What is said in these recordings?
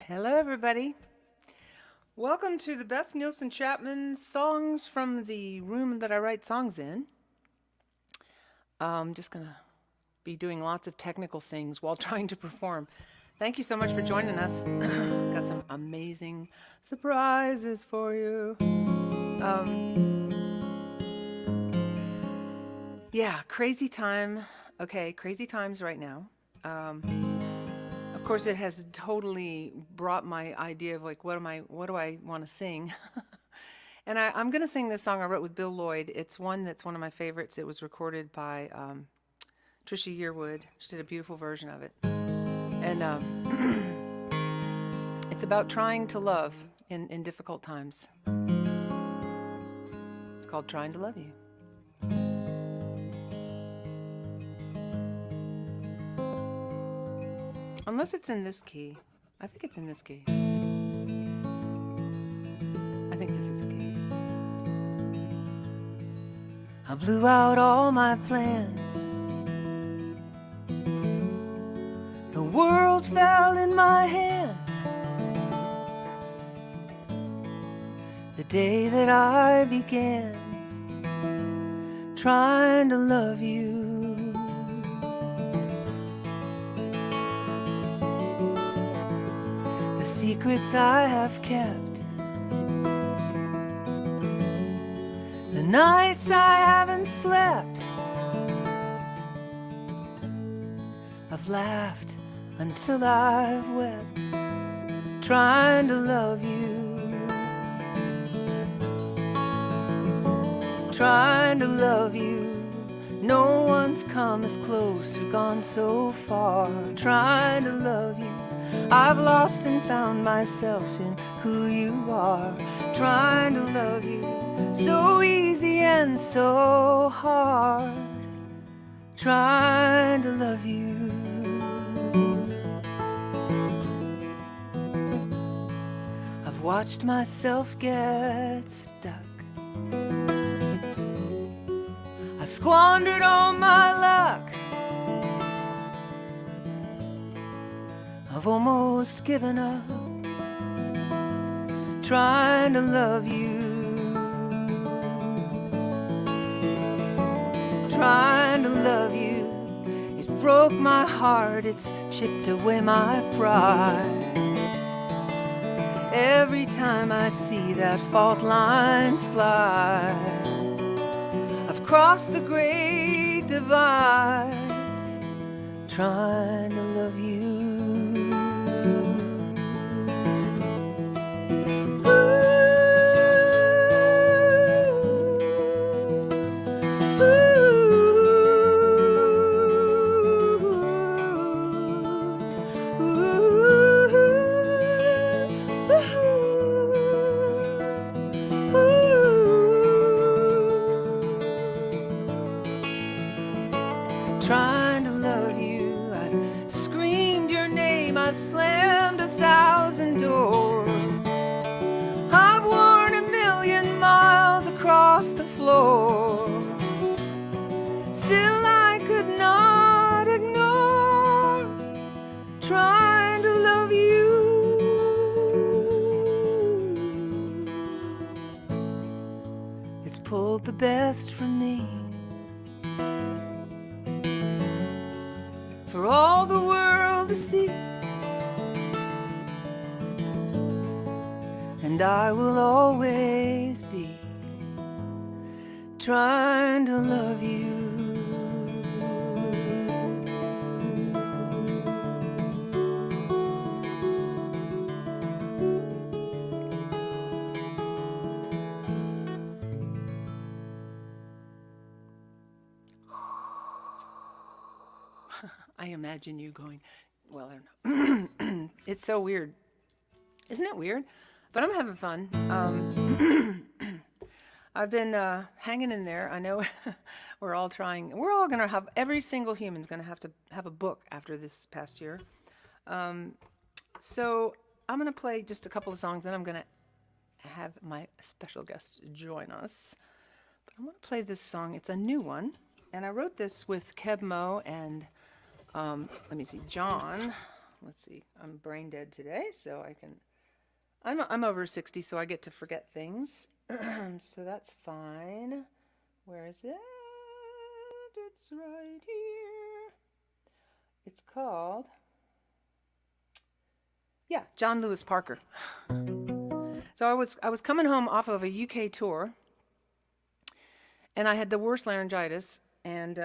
Hello, everybody. Welcome to the Beth Nielsen Chapman Songs from the Room that I write songs in. I'm just going to be doing lots of technical things while trying to perform. Thank you so much for joining us. Got some amazing surprises for you. Yeah, crazy time. Okay, crazy times right now. Of course, it has totally brought my idea of like, what do I want to sing? And I'm going to sing this song I wrote with Bill Lloyd. It's one that's one of my favorites. It was recorded by Trisha Yearwood. She did a beautiful version of it. And it's about trying to love in difficult times. It's called Trying to Love You. Unless it's in this key. I think it's in this key. I think this is the key. I blew out all my plans. The world fell in my hands. The day that I began trying to love you. The secrets I have kept, the nights I haven't slept, I've laughed until I've wept, trying to love you, trying to love you. No one's come as close or gone so far, trying to love you. I've lost and found myself in who you are, trying to love you, so easy and so hard, trying to love you. I've watched myself get stuck. I squandered all my luck. I've almost given up trying to love you, trying to love you. It broke my heart, it's chipped away my pride. Every time I see that fault line slide, I've crossed the great divide, trying to love you. Trying to love you, I've screamed your name, I've slammed 1,000 doors, I've worn 1,000,000 miles across the floor. Still I could not ignore trying to love you. It's pulled the best from me, for all the world to see, and I will always be trying to love you. I imagine you going, well, I don't know. It's so weird. Isn't it weird? But I'm having fun. I've been hanging in there. I know we're all trying. We're all going to have, every single human's going to have a book after this past year. So I'm going to play just a couple of songs, and I'm going to have my special guest join us. But I'm going to play this song. It's a new one. And I wrote this with Kebmo and let me see, John. let's see, I'm brain dead today, so I'm over 60, so I get to forget things. So that's fine. Where is it? It's right here. It's called, yeah, John Lewis Parker. So I was coming home off of a UK tour, and I had the worst laryngitis, and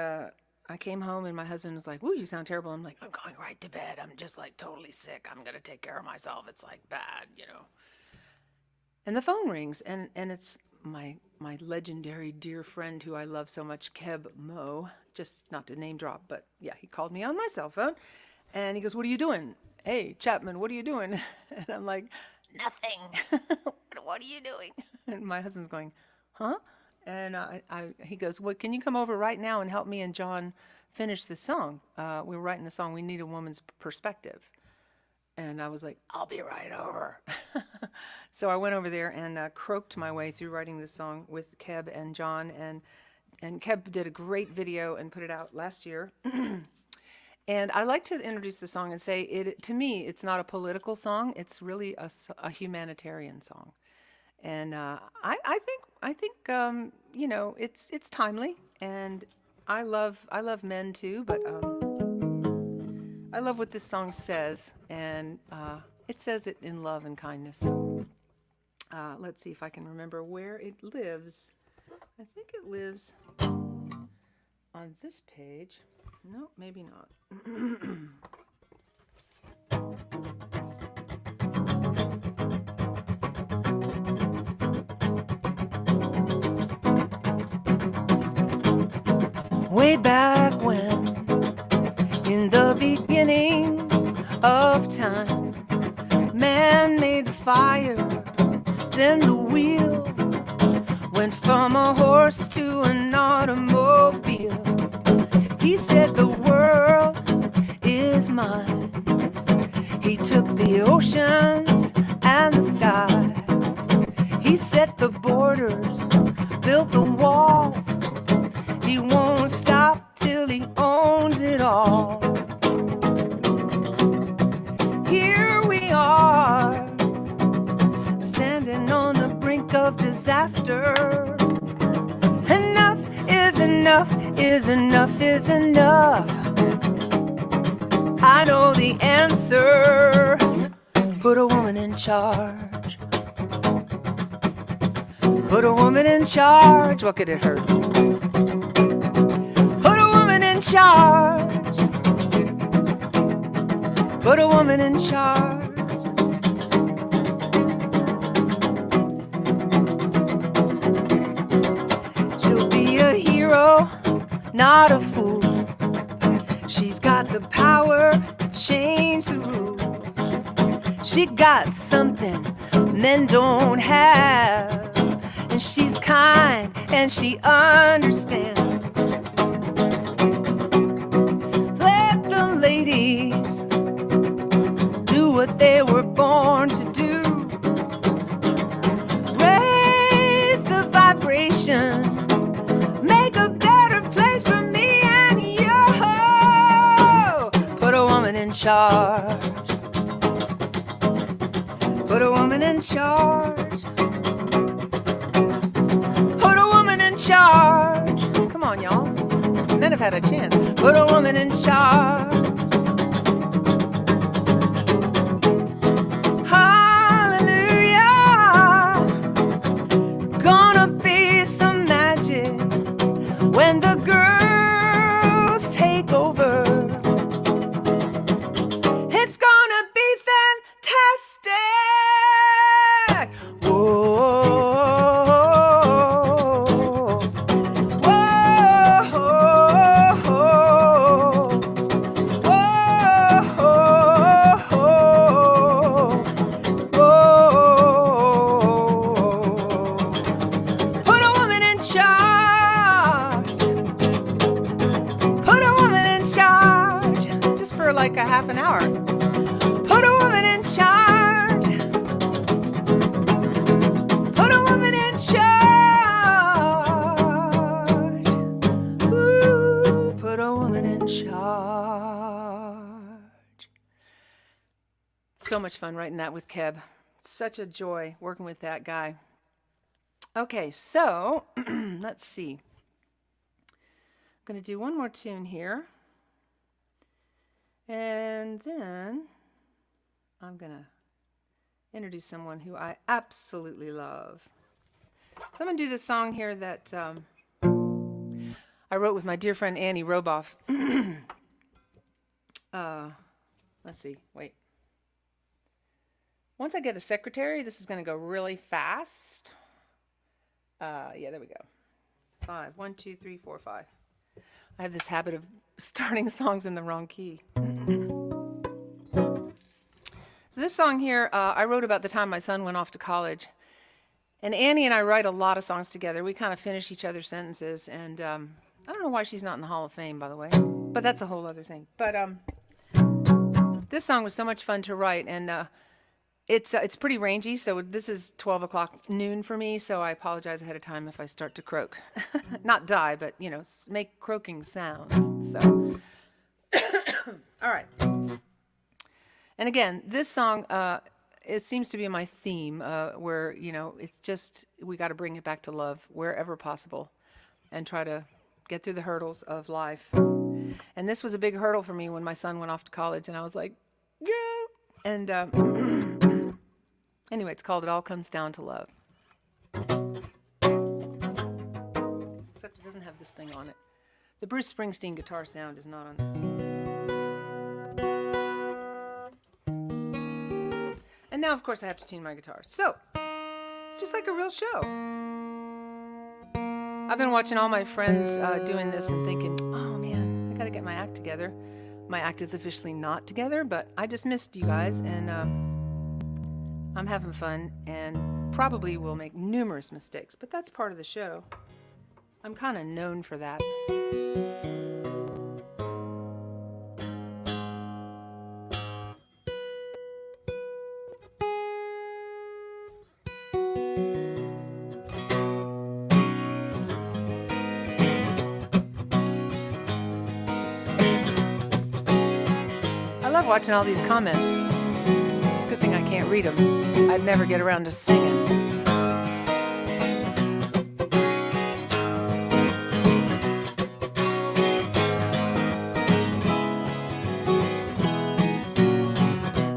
I came home and my husband was like, "Woo, you sound terrible." I'm like, "I'm going right to bed. I'm just like totally sick. I'm going to take care of myself. It's like bad, you know." And the phone rings, and it's my legendary dear friend who I love so much, Keb Mo, just not to name drop, but yeah, he called me on my cell phone, and he goes, "What are you doing? Hey, Chapman, what are you doing?" And I'm like, "Nothing." "What are you doing?" And my husband's going, "Huh?" And he goes, "Well, can you come over right now and help me and John finish this song? We were writing the song, We Need a Woman's Perspective." And I was like, "I'll be right over." So I went over there and croaked my way through writing this song with Keb and John. And Keb did a great video and put it out last year. And I like to introduce the song and say, to me, it's not a political song. It's really a humanitarian song. And I think you know, it's timely, and I love men too, but I love what this song says, and it says it in love and kindness. So let's see if I can remember where it lives. I think it lives on this page. No, maybe not. Way back when, in the beginning of time, man made the fire, then the wheel went from a horse to an automobile. He said the world is mine. He took the oceans and the sky. He set the borders, built the walls. He won't stop till he owns it all. Here we are, standing on the brink of disaster. Enough is enough, is enough, is enough. I know the answer. Put a woman in charge. Put a woman in charge. What could it hurt? Put a woman in charge. Put a woman in charge. She'll be a hero, not a fool. She's got the power to change the rules. She got something men don't have. And she's kind and she understands. Let the ladies do what they were born to do. Raise the vibration. Make a better place for me and you. Put a woman in charge. Put a woman in charge. Charge. Come on, y'all. Men have had a chance. Put a woman in charge. Hallelujah. Gonna be some magic when the girls take over. It's gonna be fantastic. Whoa. Like a half an hour. Put a woman in charge. Put a woman in charge. Ooh, put a woman in charge. so much fun writing that with Keb. Such a joy working with that guy. Okay, so let's see. I'm going to do one more tune here. And then I'm going to introduce someone who I absolutely love. So I'm going to do this song here that I wrote with my dear friend Annie Roboff. Let's see, wait. Once I get a secretary, this is going to go really fast. Yeah, there we go. 5, 1, 2, 3, 4, 5. I have this habit of starting songs in the wrong key. So this song here, I wrote about the time my son went off to college. And Annie and I write a lot of songs together. We kind of finish each other's sentences. And I don't know why she's not in the Hall of Fame, by the way. But that's a whole other thing. But this song was so much fun to write. And it's pretty rangy. So this is 12 o'clock noon for me. So I apologize ahead of time if I start to croak. Not die, but, you know, make croaking sounds. So, all right. And again, this song, it seems to be my theme, where, you know, it's just, we got to bring it back to love wherever possible and try to get through the hurdles of life. And this was a big hurdle for me when my son went off to college, and I was like, yeah. And anyway, it's called It All Comes Down to Love. Except it doesn't have this thing on it. The Bruce Springsteen guitar sound is not on this. And now, of course, I have to tune my guitar. So, it's just like a real show. I've been watching all my friends doing this and thinking, oh man, I gotta get my act together. My act is officially not together, but I just missed you guys, and I'm having fun, and probably will make numerous mistakes, but that's part of the show. I'm kind of known for that. I love watching all these comments. It's a good thing I can't read them. I'd never get around to singing.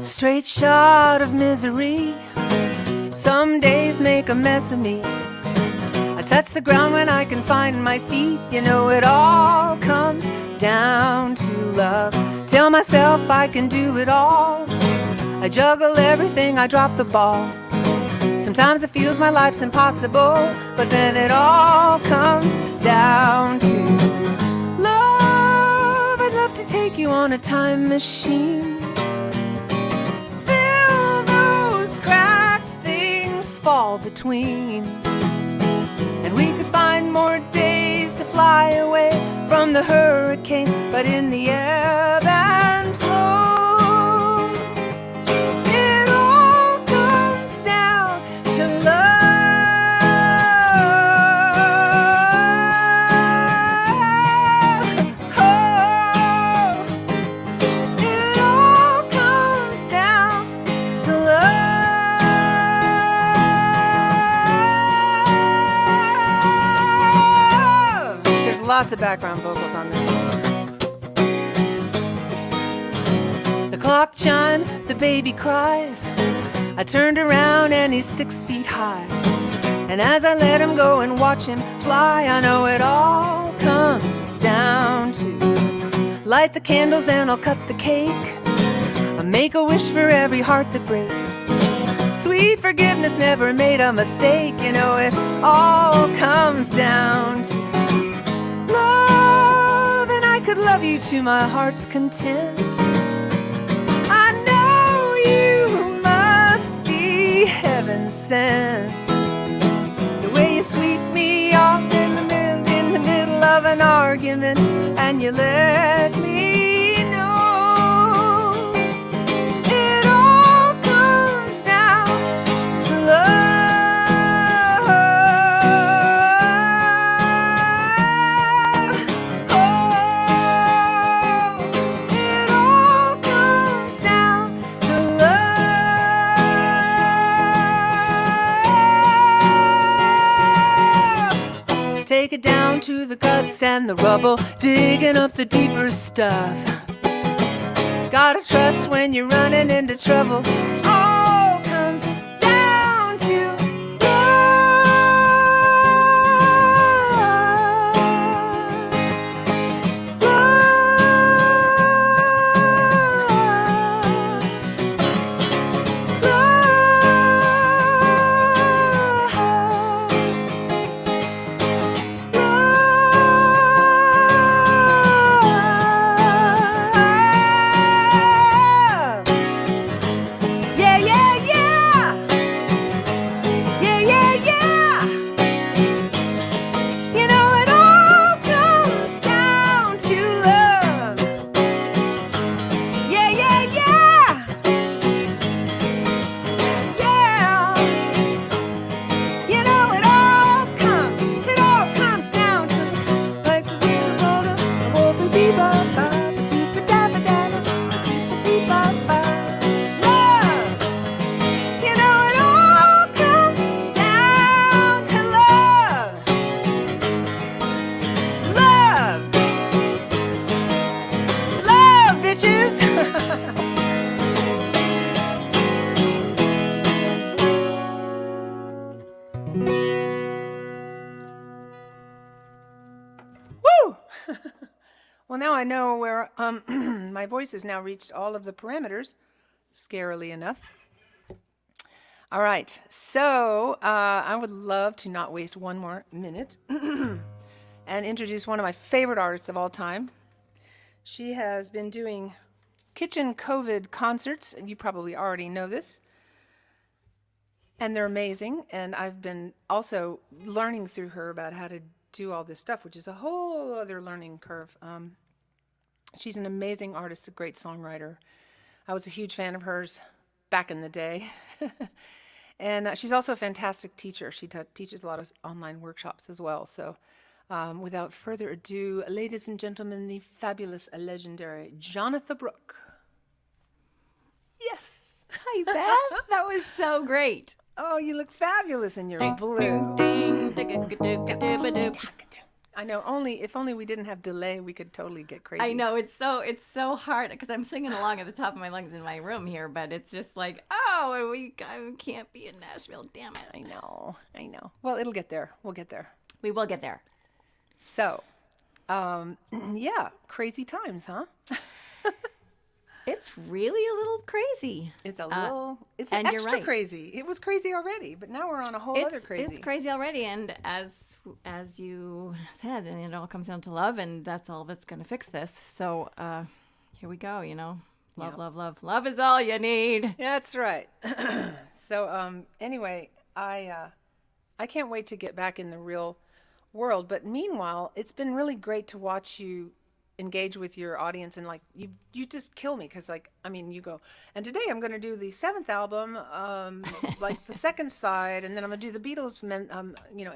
Straight shot of misery. Some days make a mess of me. I touch the ground when I can find my feet. You know it all comes down to love. Tell myself I can do it all. I juggle everything, I drop the ball. Sometimes it feels my life's impossible, but then it all comes down to love. I'd love to take you on a time machine. Fill those cracks things fall between. And we could find more days to fly away from the hurricane, but in the ebb and flow, it all comes down to love. Oh, it all comes down to love. There's lots of background vocals on this. The clock chimes, the baby cries. I turned around and he's 6 feet high. And as I let him go and watch him fly, I know it all comes down to light the candles and I'll cut the cake. I make a wish for every heart that breaks. Sweet forgiveness never made a mistake. You know it all comes down to love. And I could love you to my heart's content. Heaven sent. The way you sweep me off in the middle of an argument, and you let me know it all comes down to love. Oh, it all comes down to love. take it down to the guts and the rubble, digging up the deeper stuff. Gotta trust when you're running into trouble. All comes down to Well, now I know where my voice has now reached all of the parameters, scarily enough. All right, so I would love to not waste one more minute and introduce one of my favorite artists of all time. She has been doing kitchen COVID concerts, and you probably already know this. And they're amazing, and I've been also learning through her about how to do all this stuff, which is a whole other learning curve. She's an amazing artist, a great songwriter. I was a huge fan of hers back in the day. And she's also a fantastic teacher. She teaches a lot of online workshops as well. So without further ado, ladies and gentlemen, the fabulous, legendary Jonatha Brooke. Yes. Hi, Beth. That was so great. Oh, you look fabulous in your blue. I know. If only we didn't have delay, we could totally get crazy. I know, it's so hard because I'm singing along at the top of my lungs in my room here, but it's just like, oh, I can't be in Nashville. Damn it. I know. Well, it'll get there. We'll get there. We will get there. So, yeah, crazy times, huh? It's really a little crazy. It's a little, it's and extra you're right. crazy. It was crazy already, but now we're on a whole other crazy. It's crazy already, and as you said, and it all comes down to love, and that's all that's going to fix this. So here we go, Love, love, love. Love is all you need. That's right. So anyway, I can't wait to get back in the real world. But meanwhile, it's been really great to watch you engage with your audience, and like you just kill me because you go, and today I'm going to do the 7th album, like the second side, and then I'm going to do the Beatles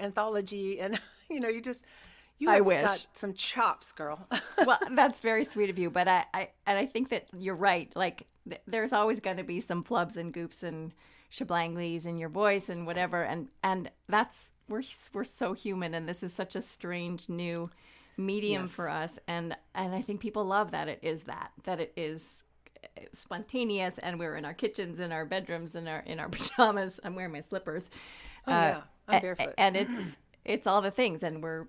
anthology, and you I have wish. got some chops, girl. Well, that's very sweet of you, but I think that you're right. Like there's always going to be some flubs and goofs and shablanglies in your voice and whatever, and that's we're so human, and this is such a strange new medium for us, and I think people love that it is that it is spontaneous, and we're in our kitchens, in our bedrooms, in our pajamas. I'm wearing my slippers. Oh yeah, I'm barefoot. And it's all the things, and we're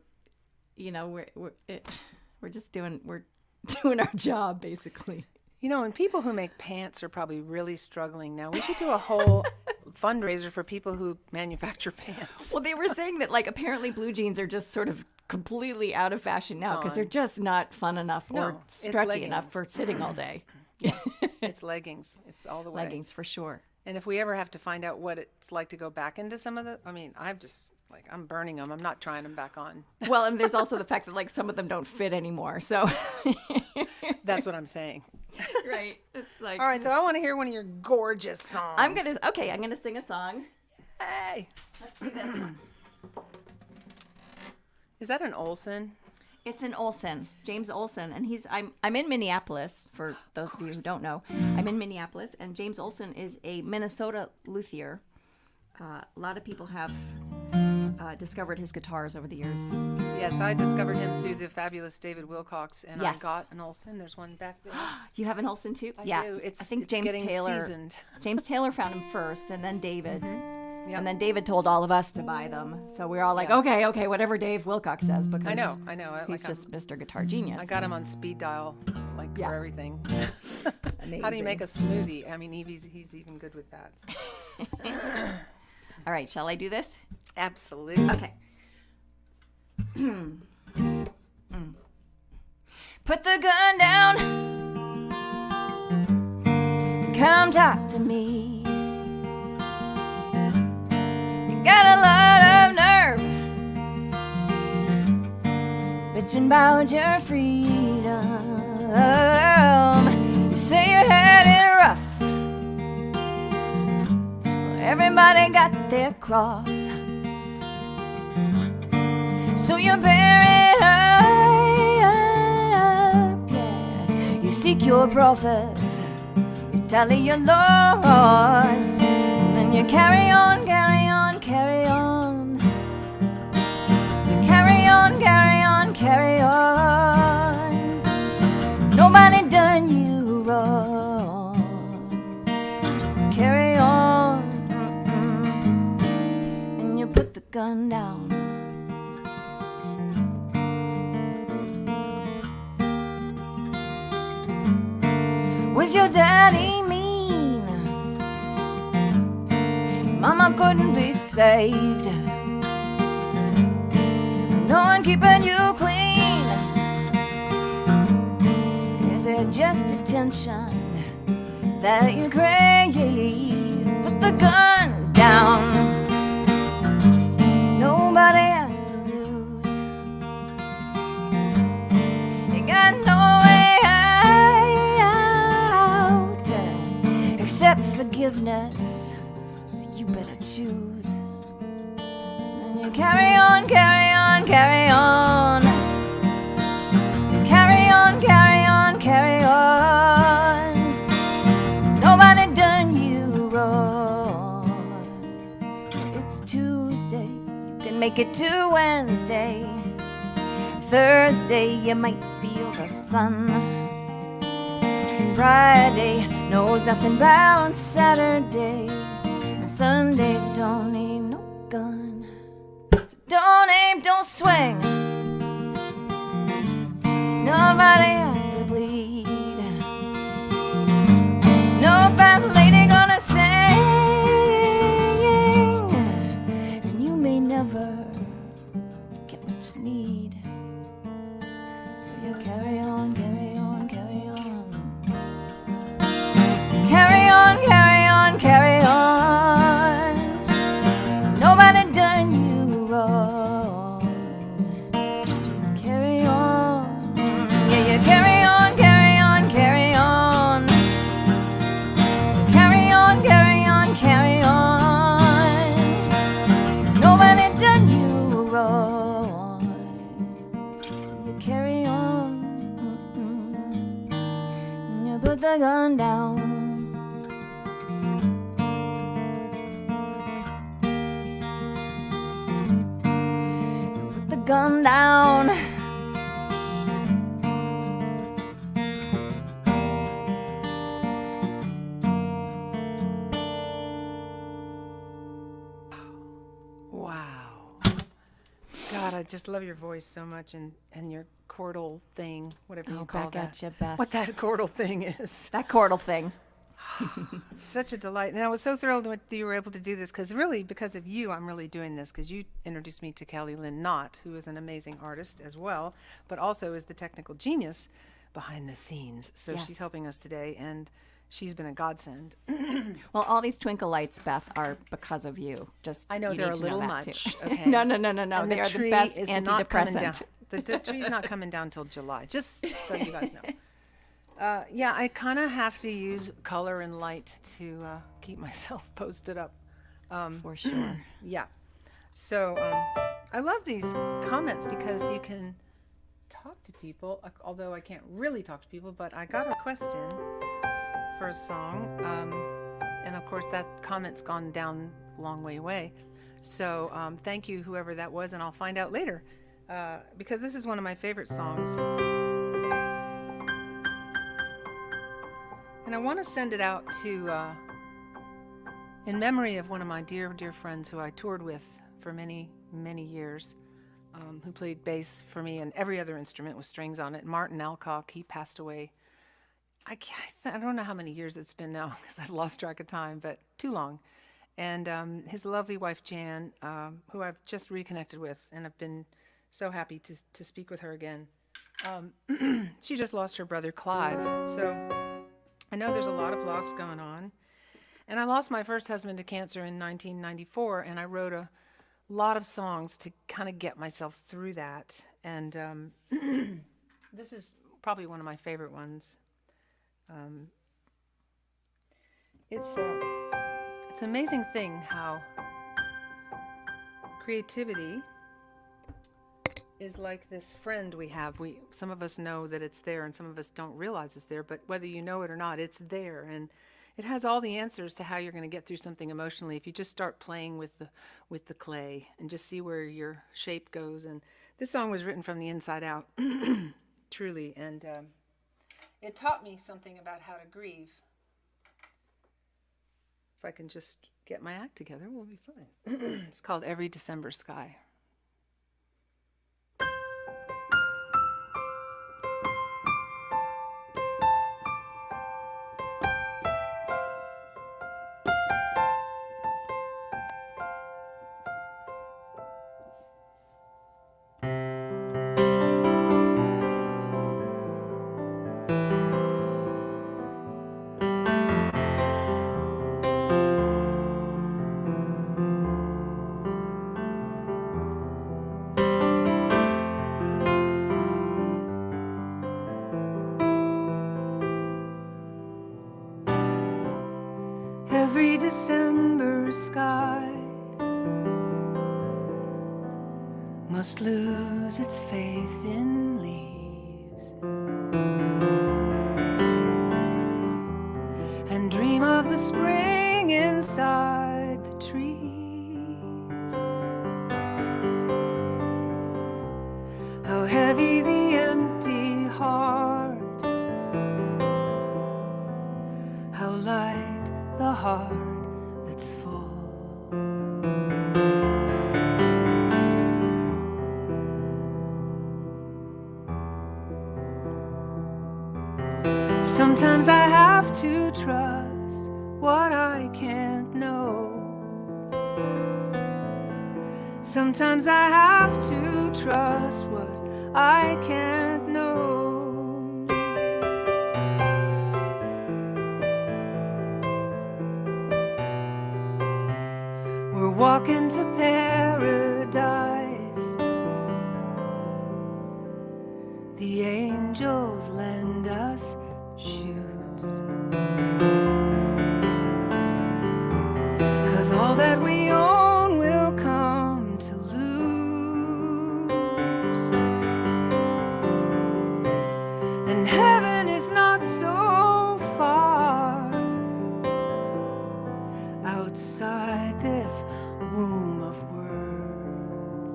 just doing our job basically. And people who make pants are probably really struggling now. We should do a whole fundraiser for people who manufacture pants. Well, they were saying that apparently blue jeans are just sort of completely out of fashion now because they're just not fun enough or stretchy enough for sitting all day. Yeah, it's leggings. It's all the way. Leggings for sure. And if we ever have to find out what it's like to go back into some of I'm burning them. I'm not trying them back on. Well, and there's also the fact that some of them don't fit anymore. So that's what I'm saying. Right. It's like, all right. So I want to hear one of your gorgeous songs. I'm gonna sing a song. Hey, Let's do this one. Is that an Olsen? It's an Olsen, James Olsen, and I'm in Minneapolis. For those of you who don't know, I'm in Minneapolis, and James Olsen is a Minnesota luthier. A lot of people have discovered his guitars over the years. Yes, I discovered him through the fabulous David Wilcox, and Yes. I got an Olsen. There's one back there. You have an Olsen too? I Yeah. do. I think James getting Taylor. seasoned. James Taylor found him first, and then David. Yep. And then David told all of us to buy them. So we were all like, Yeah. okay, whatever Dave Wilcox says, because I know. he's just Mr. Guitar Genius. I got him on speed dial, like Yeah. for everything. Amazing. How do you make a smoothie? I mean, he's even good with that. So. All right, shall I do this? Absolutely. Okay. Put the gun down. Come talk to me. You got a lot of nerve, bitching about your freedom. You say you had it rough. Well, everybody got their cross, so you bear it up. Yeah, you seek your prophets. Tally your loss, then you carry on, carry on, carry on. You carry on, carry on, carry on. Nobody done you wrong. Just carry on, and you put the gun down. Was your daddy mean? Mama couldn't be saved. No one keeping you clean. Is it just attention that you crave? Put the gun down. Nobody has to lose. You got no way out except forgiveness, so you better choose. And you carry on, carry on, carry on. You carry on, carry on, carry on. Nobody done you wrong. It's Tuesday, you can make it to Wednesday. Thursday, you might feel the sun. Friday knows nothing about Saturday. And Sunday don't need no gun. So don't aim, don't swing. Nobody has to bleed. No fat lady gonna sing. And you may never get what you need. So you carry on, carry on, carry on. Carry on, carry on, carry on. Nobody done you wrong. Just carry on. Yeah, you carry on, carry on, carry on. Carry on, carry on, carry on. Nobody done you wrong. So you carry on. And you put the gun down. Gun down. Wow. God, I just love your voice so much, and your chordal thing, whatever you call back that. at you, Beth. What that chordal thing is. That chordal thing. It's such a delight. And I was so thrilled that you were able to do this, because really, because of you, I'm really doing this, because you introduced me to Kelly Lynn Knott, who is an amazing artist as well, but also is the technical genius behind the scenes. So Yes. she's helping us today, and she's been a godsend. Well, all these twinkle lights, Beth, are because of you. Just I know you they're need a to little know that much. too. Okay. No. And They are the tree best is not coming down. antidepressant. The tree's not coming down till July, just so you guys know. Yeah, I kind of have to use color and light to keep myself posted up. For sure. Yeah. So I love these comments, because you can talk to people, although I can't really talk to people, but I got a request in for a song. And of course, that comment's gone down a long way away. So thank you, whoever that was, and I'll find out later because this is one of my favorite songs. And I want to send it out to, in memory of one of my dear, dear friends who I toured with for many, many years, who played bass for me and every other instrument with strings on it. Martin Alcock, he passed away. I don't know how many years it's been now because I've lost track of time, but too long. And his lovely wife, Jan, who I've just reconnected with, and I've been so happy to speak with her again. She just lost her brother, Clive. So I know there's a lot of loss going on. And I lost my first husband to cancer in 1994, and I wrote a lot of songs to kind of get myself through that. And this is probably one of my favorite ones. It's an amazing thing how creativity is like this friend we have. Some of us know that it's there and some of us don't realize it's there, but whether you know it or not, it's there. And it has all the answers to how you're going to get through something emotionally if you just start playing with the clay and just see where your shape goes. And this song was written from the inside out, truly. And it taught me something about how to grieve. If I can just get my act together, we'll be fine. It's called Every December Sky. Every December sky must lose its faith in leaves and dream of the spring inside the trees. How heavy the empty heart, how light the heart that's full. Sometimes I have to trust what I can't know. Sometimes I have to trust what I can't know. We're walking to paradise. The angels lend us shoes. 'Cause all that we own will come to lose. And heaven is not so far outside this womb of words.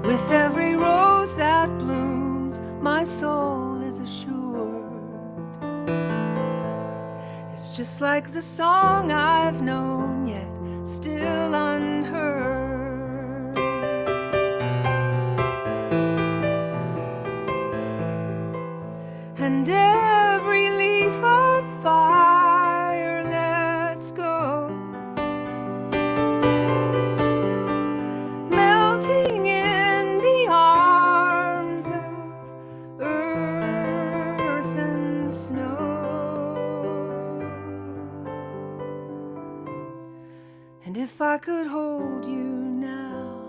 With every rose that blooms, my soul is assured. It's just like the song I've known, yet still unheard. And every leaf of fire lets go, melting in the arms of earth and snow. And if I could hold you now,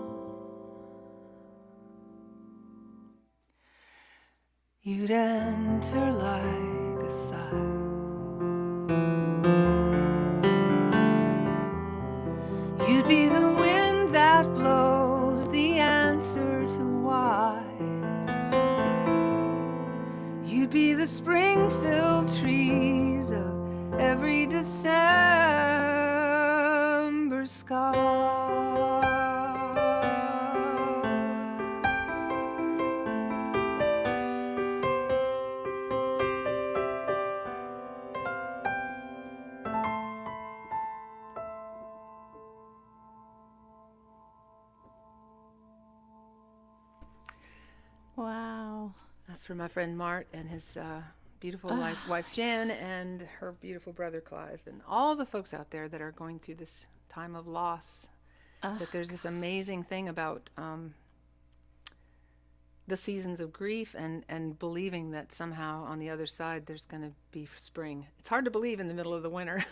you'd enter like a sigh. You'd be the wind that blows the answer to why. You'd be the spring-filled trees of every December December sky. Wow. That's for my friend Mart and his beautiful wife Jen and her beautiful brother Clive and all the folks out there that are going through this time of loss. That there's this amazing thing about the seasons of grief and believing that somehow on the other side there's going to be spring. It's hard to believe in the middle of the winter,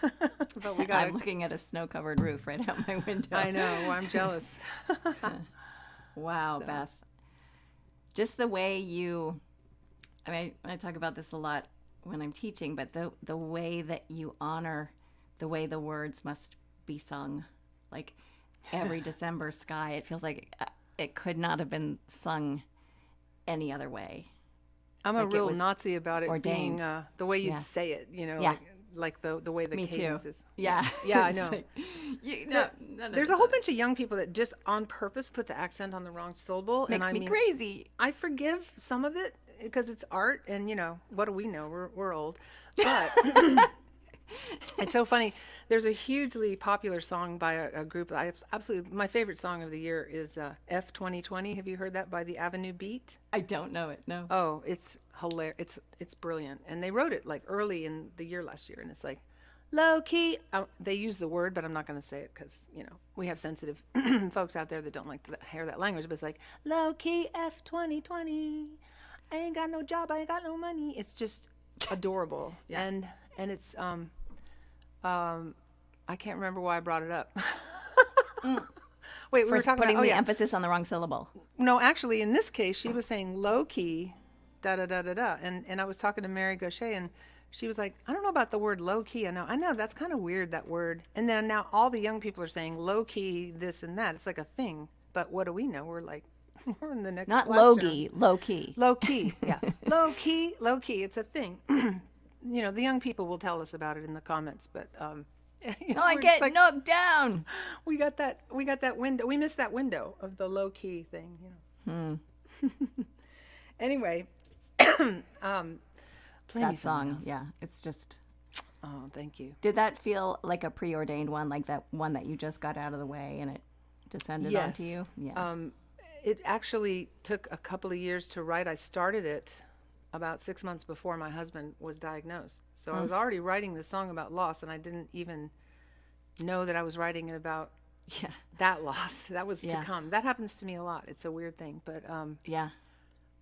but we got. I'm looking at a snow-covered roof right out my window. I know. Well, I'm jealous. Wow, So. Beth. Just the way you, I mean, I talk about this a lot when I'm teaching, but the way that you honor the way the words must be sung, like every December sky, it feels like it could not have been sung any other way. I'm like a real Nazi about it ordained. being the way you'd say it, you know, Yeah. like the way the Me cadence too. is. Yeah. Yeah, I It's know. like, There's a whole bunch of young people that just on purpose put the accent on the wrong syllable. Makes and I me mean, crazy. I forgive some of it because it's art, and you know, what do we know? We're old, but it's so funny. There's a hugely popular song by a group. My favorite song of the year is F 2020. Have you heard that by the Avenue Beat? I don't know it. No. Oh, it's hilarious. It's brilliant. And they wrote it like early in the year last year, and it's like low key. They use the word, but I'm not going to say it because, you know, we have sensitive folks out there that don't like to hear that language. But it's like low key F 2020. I ain't got no job. I ain't got no money. It's just adorable. Yeah. And it's I can't remember why I brought it up. Wait, we were talking putting about the emphasis on the wrong syllable. No, actually, in this case, she was saying low key, da da da da da, and I was talking to Mary Gaucher, and she was like, I don't know about the word low key. I know that's kind of weird, that word. And then now all the young people are saying low key, this and that. It's like a thing, but what do we know? We're like, we're in the next. Not last low-key, low-key. Low key, yeah, low key. It's a thing. You know, the young people will tell us about it in the comments, but you know, I we're get just like, knocked down. we got that window. We missed that window of the low key thing, you know. Anyway, play me That something song, else. yeah, it's just. Oh, thank you. Did that feel like a preordained one, like that one that you just got out of the way and it descended onto you? Yeah. It actually took a couple of years to write. I started it about 6 months before my husband was diagnosed. So I was already writing this song about loss, and I didn't even know that I was writing it about Yeah. that loss. That was to Yeah. come. That happens to me a lot. It's a weird thing. But Yeah.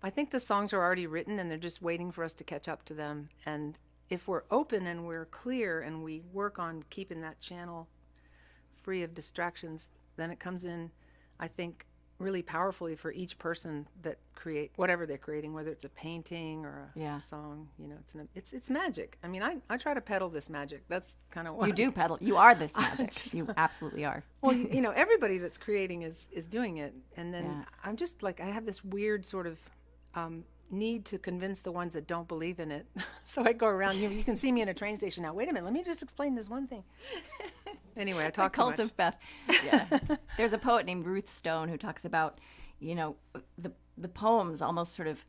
I think the songs are already written, and they're just waiting for us to catch up to them. And if we're open and we're clear and we work on keeping that channel free of distractions, then it comes in, I think, really powerfully for each person that create whatever they're creating, whether it's a painting or a song. You know, it's magic. I mean, I try to peddle this magic. That's kind of what You do peddle. You are this magic. You absolutely are. Well, you know, everybody that's creating is doing it, and then Yeah. I'm just like, I have this weird sort of need to convince the ones that don't believe in it. So I go around. You can see me in a train station now. Wait a minute, let me just explain this one thing. Anyway, I talked too Cult much. of Beth. Yeah. There's a poet named Ruth Stone who talks about, you know, the poems almost sort of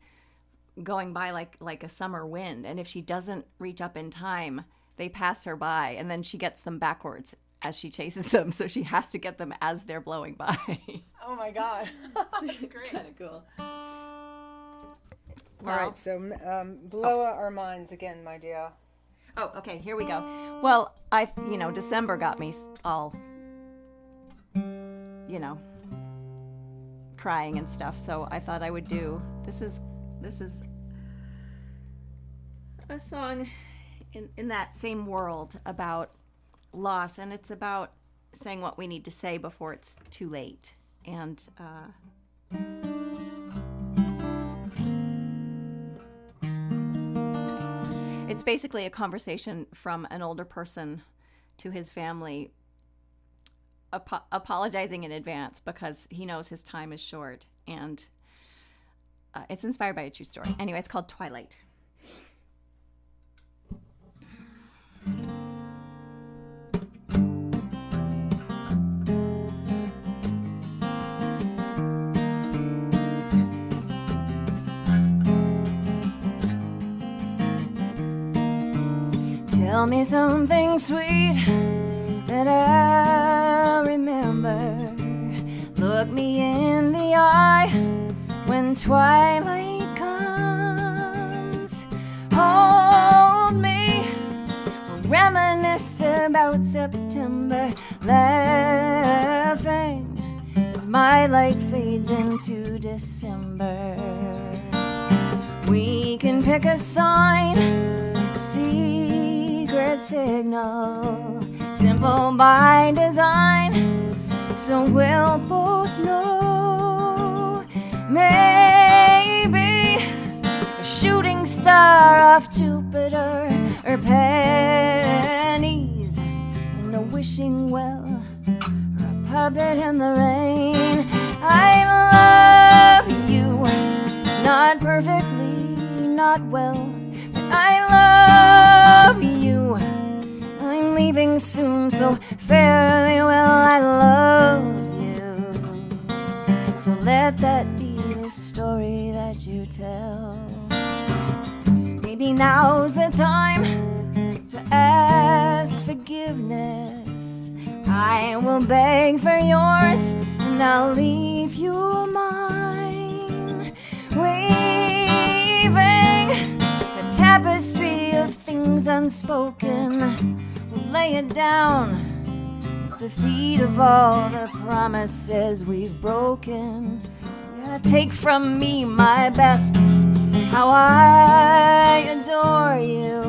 going by like a summer wind, and if she doesn't reach up in time, they pass her by, and then she gets them backwards as she chases them, so she has to get them as they're blowing by. Oh my God, that's great. Kind of cool. All right, so blow our minds again, my dear. Oh, okay, here we go. Well, December got me all, crying and stuff, so I thought I would do, this is a song in that same world about loss, and it's about saying what we need to say before it's too late. And, it's basically a conversation from an older person to his family, apologizing in advance because he knows his time is short. And it's inspired by a true story. Anyway, it's called Twilight. Tell me something sweet that I'll remember. Look me in the eye when twilight comes. Hold me, reminisce about September, laughing as my light fades into December. We can pick a sign, a secret signal, simple by design, so we'll both know. Maybe a shooting star off Jupiter, or pennies in a wishing well, or a puppet in the rain. I love you, not perfectly, not well, but I love you. I'm leaving soon, so fairly well, I love you. So let that be the story that you tell. Maybe now's the time to ask forgiveness. I will beg for yours, and I'll leave you mine. Weaving a tapestry of things unspoken, we'll lay it down at the feet of all the promises we've broken. Yeah, take from me my best, how I adore you,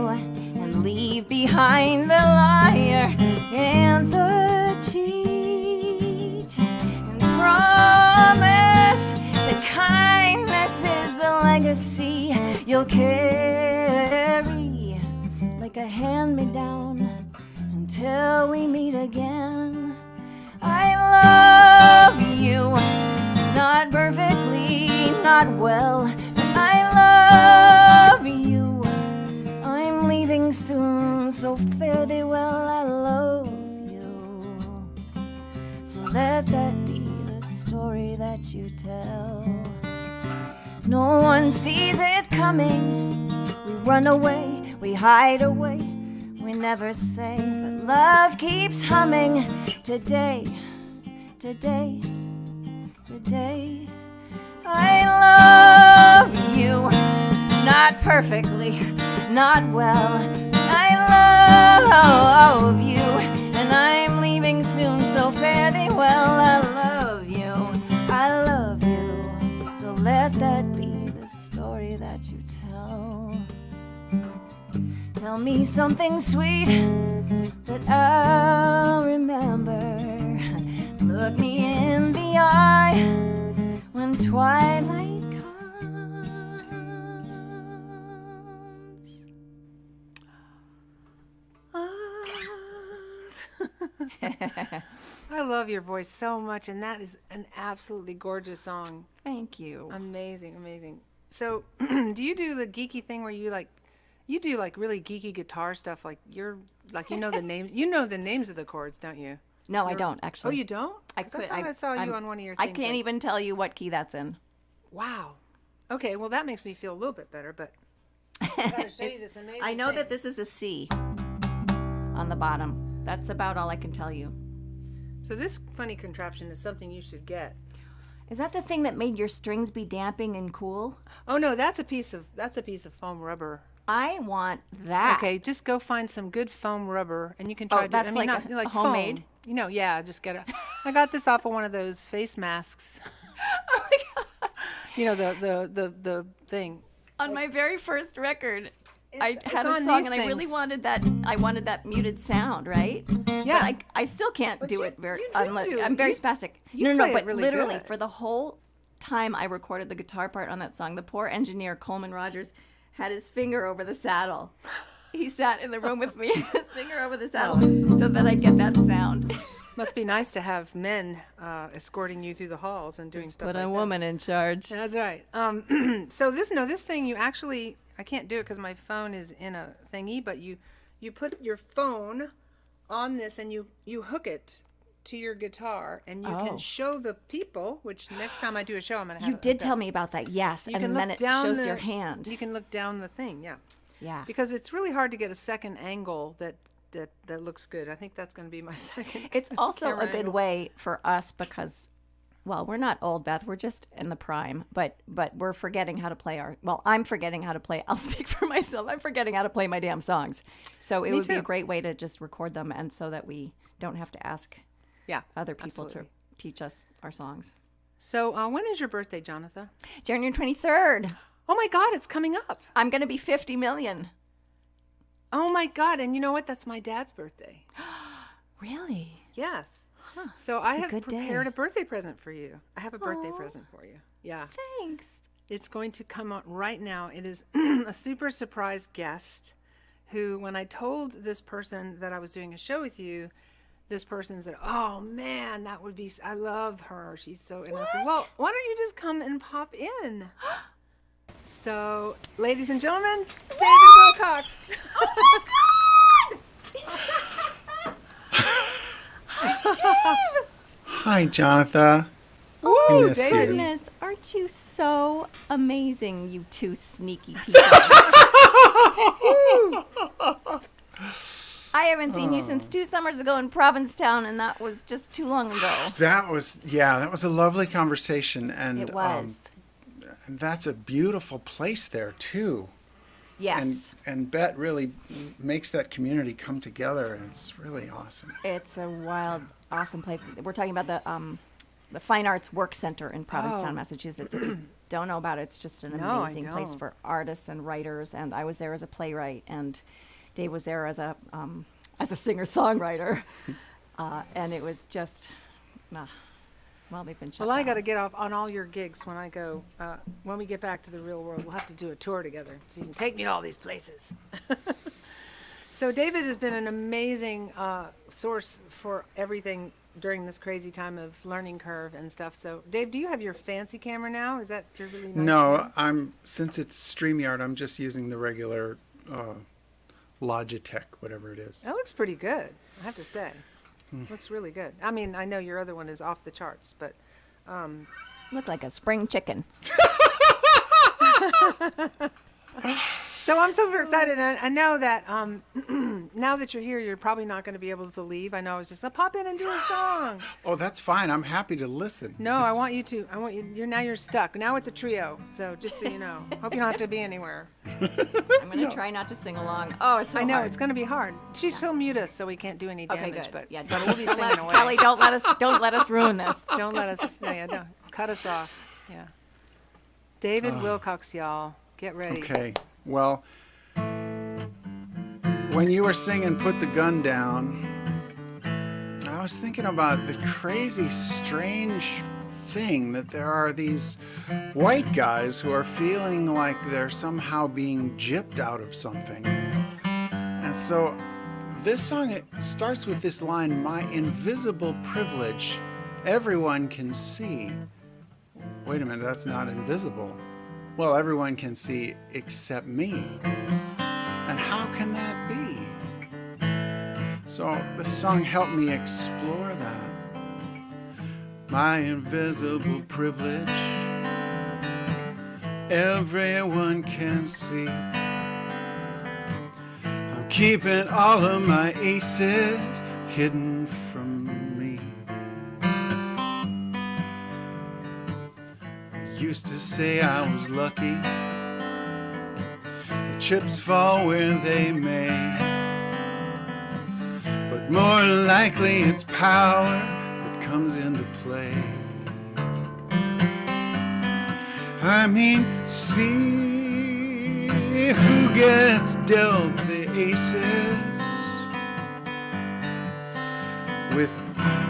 and leave behind the liar and the cheat, and promise that kindness is the legacy you'll carry like a hand-me-down until we meet again. I love you, not perfectly, not well, but I love you. I'm leaving soon, so fare thee well, I love you. So let that be the story that you tell. No one sees it coming. We run away, we hide away, we never say, but love keeps humming. Today, today, today. I love you, not perfectly, not well. I love you, and I'm leaving soon, so fare thee well. I love you, I love you. So let that be the story that you tell. Tell me something sweet that I'll remember. Look me in the eye when twilight comes. I love your voice so much, and that is an absolutely gorgeous song. Thank you. Amazing, amazing. So, do you do the geeky thing where you do like really geeky guitar stuff? Like you know the name, you know the names of the chords, don't you? No, I don't Oh, actually. you don't? I 'Cause could. I thought I saw you on one of your I things. can't even tell you what key that's in. Wow. Okay, well that makes me feel a little bit better, but I gotta show you this amazing I know thing. that this is a C on the bottom. That's about all I can tell you. So this funny contraption is something you should get. Is that the thing that made your strings be damping and cool? Oh no, that's a piece of foam rubber. I want that. Okay, just go find some good foam rubber, and you can try. that's like not a like homemade? foam. You know, yeah. Just get it. I got this off of one of those face masks. Oh my God. You know the thing. On my very first record, I It's had a on song these and I really things. wanted that. I wanted that muted sound, right? Yeah. But I still can't do you- it very. you do Unless do it. I'm very You- spastic. you No, play it but really literally good. for the whole time I recorded the guitar part on that song, the poor engineer Coleman Rogers had his finger over the saddle. He sat in the room with me, his finger over the saddle, so that I'd get that sound. Must be nice to have men escorting you through the halls and doing stuff Put like a that. woman in charge. That's right. So this thing you actually, I can't do it because my phone is in a thingy, but you put your phone on this and you hook it to your guitar and you Oh. can show the people, which next time I do a show I'm going to have You it did hooked tell up. me about that, yes, You and can then look it down shows the- your hand. You can look down the thing, yeah. Yeah. Because it's really hard to get a second angle that looks good. I think that's going to be my second. It's also camera a good angle. way for us because, well, we're not old, Beth. We're just in the prime, but we're forgetting how to play I'm forgetting how to play. I'll speak for myself. I'm forgetting how to play my damn songs. So it Me would be a too. great way to just record them, and so that we don't have to ask Yeah, other people absolutely. to teach us our songs. So when is your birthday, Jonatha? January 23rd. Oh my God, it's coming up. I'm going to be 50 million. Oh my God, and you know what? That's my dad's birthday. Really? Yes. So I a have good prepared day. a birthday present for you. I have a birthday present for you. Yeah. Thanks. It's going to come out right now. It is a super surprise guest who, when I told this person that I was doing a show with you, this person said, "Oh man, that would be, I love her. She's so," and I said, "Well, why don't you just come and pop in?" So, ladies and gentlemen, David Wilcox. Hi, Jonatha. Woo, I miss you. David. Goodness, aren't you so amazing, you two sneaky people? I haven't seen you since 2 summers ago in Provincetown, and that was just too long ago. That was a lovely conversation, and It was. and that's a beautiful place there too. Yes. And Bet really makes that community come together, and it's really awesome. It's a wild, awesome place. We're talking about the Fine Arts Work Center in Provincetown, Massachusetts. If you don't know about it, it's just an No, I amazing place don't. for artists and writers. And I was there as a playwright, and Dave was there as a singer-songwriter. And it was just, well, they've been shut Well, I down. got to get off on all your gigs when I go. When we get back to the real world, we'll have to do a tour together so you can take me to all these places. So David has been an amazing source for everything during this crazy time of learning curve and stuff. So, Dave, do you have your fancy camera now? Is that your really nice No, one? since it's StreamYard, I'm just using the regular Logitech, whatever it is. That looks pretty good, I have to say. Looks really good. I mean, I know your other one is off the charts, but Looked like a spring chicken. so I'm super excited. And I know that now that you're here, you're probably not going to be able to leave. I know I was just going to pop in and do a song. Oh, that's fine. I'm happy to listen. No, I want you to. I want you. You're stuck. Now it's a trio. So just so you know, hope you don't have to be anywhere. I'm going to try not to sing along. Oh, it's so I know hard. it's going to be hard. She'll mute us so we can't do any Okay, damage. good. But Yeah, we'll be singing away. Kelly, don't let us ruin this. Don't let us. Yeah, don't cut us off. Yeah. David Wilcox, y'all, get ready. Okay. Well, when you were singing Put the Gun Down, I was thinking about the crazy, strange thing that there are these white guys who are feeling like they're somehow being gypped out of something. And so this song, it starts with this line, "My invisible privilege, everyone can see." Wait a minute, that's not invisible. Well, everyone can see except me. And how can that be? So this song helped me explore that. My invisible privilege, everyone can see. I'm keeping all of my aces hidden from me. I used to say I was lucky. The chips fall where they may. But more likely it's power that comes into play. I mean, see who gets dealt the aces with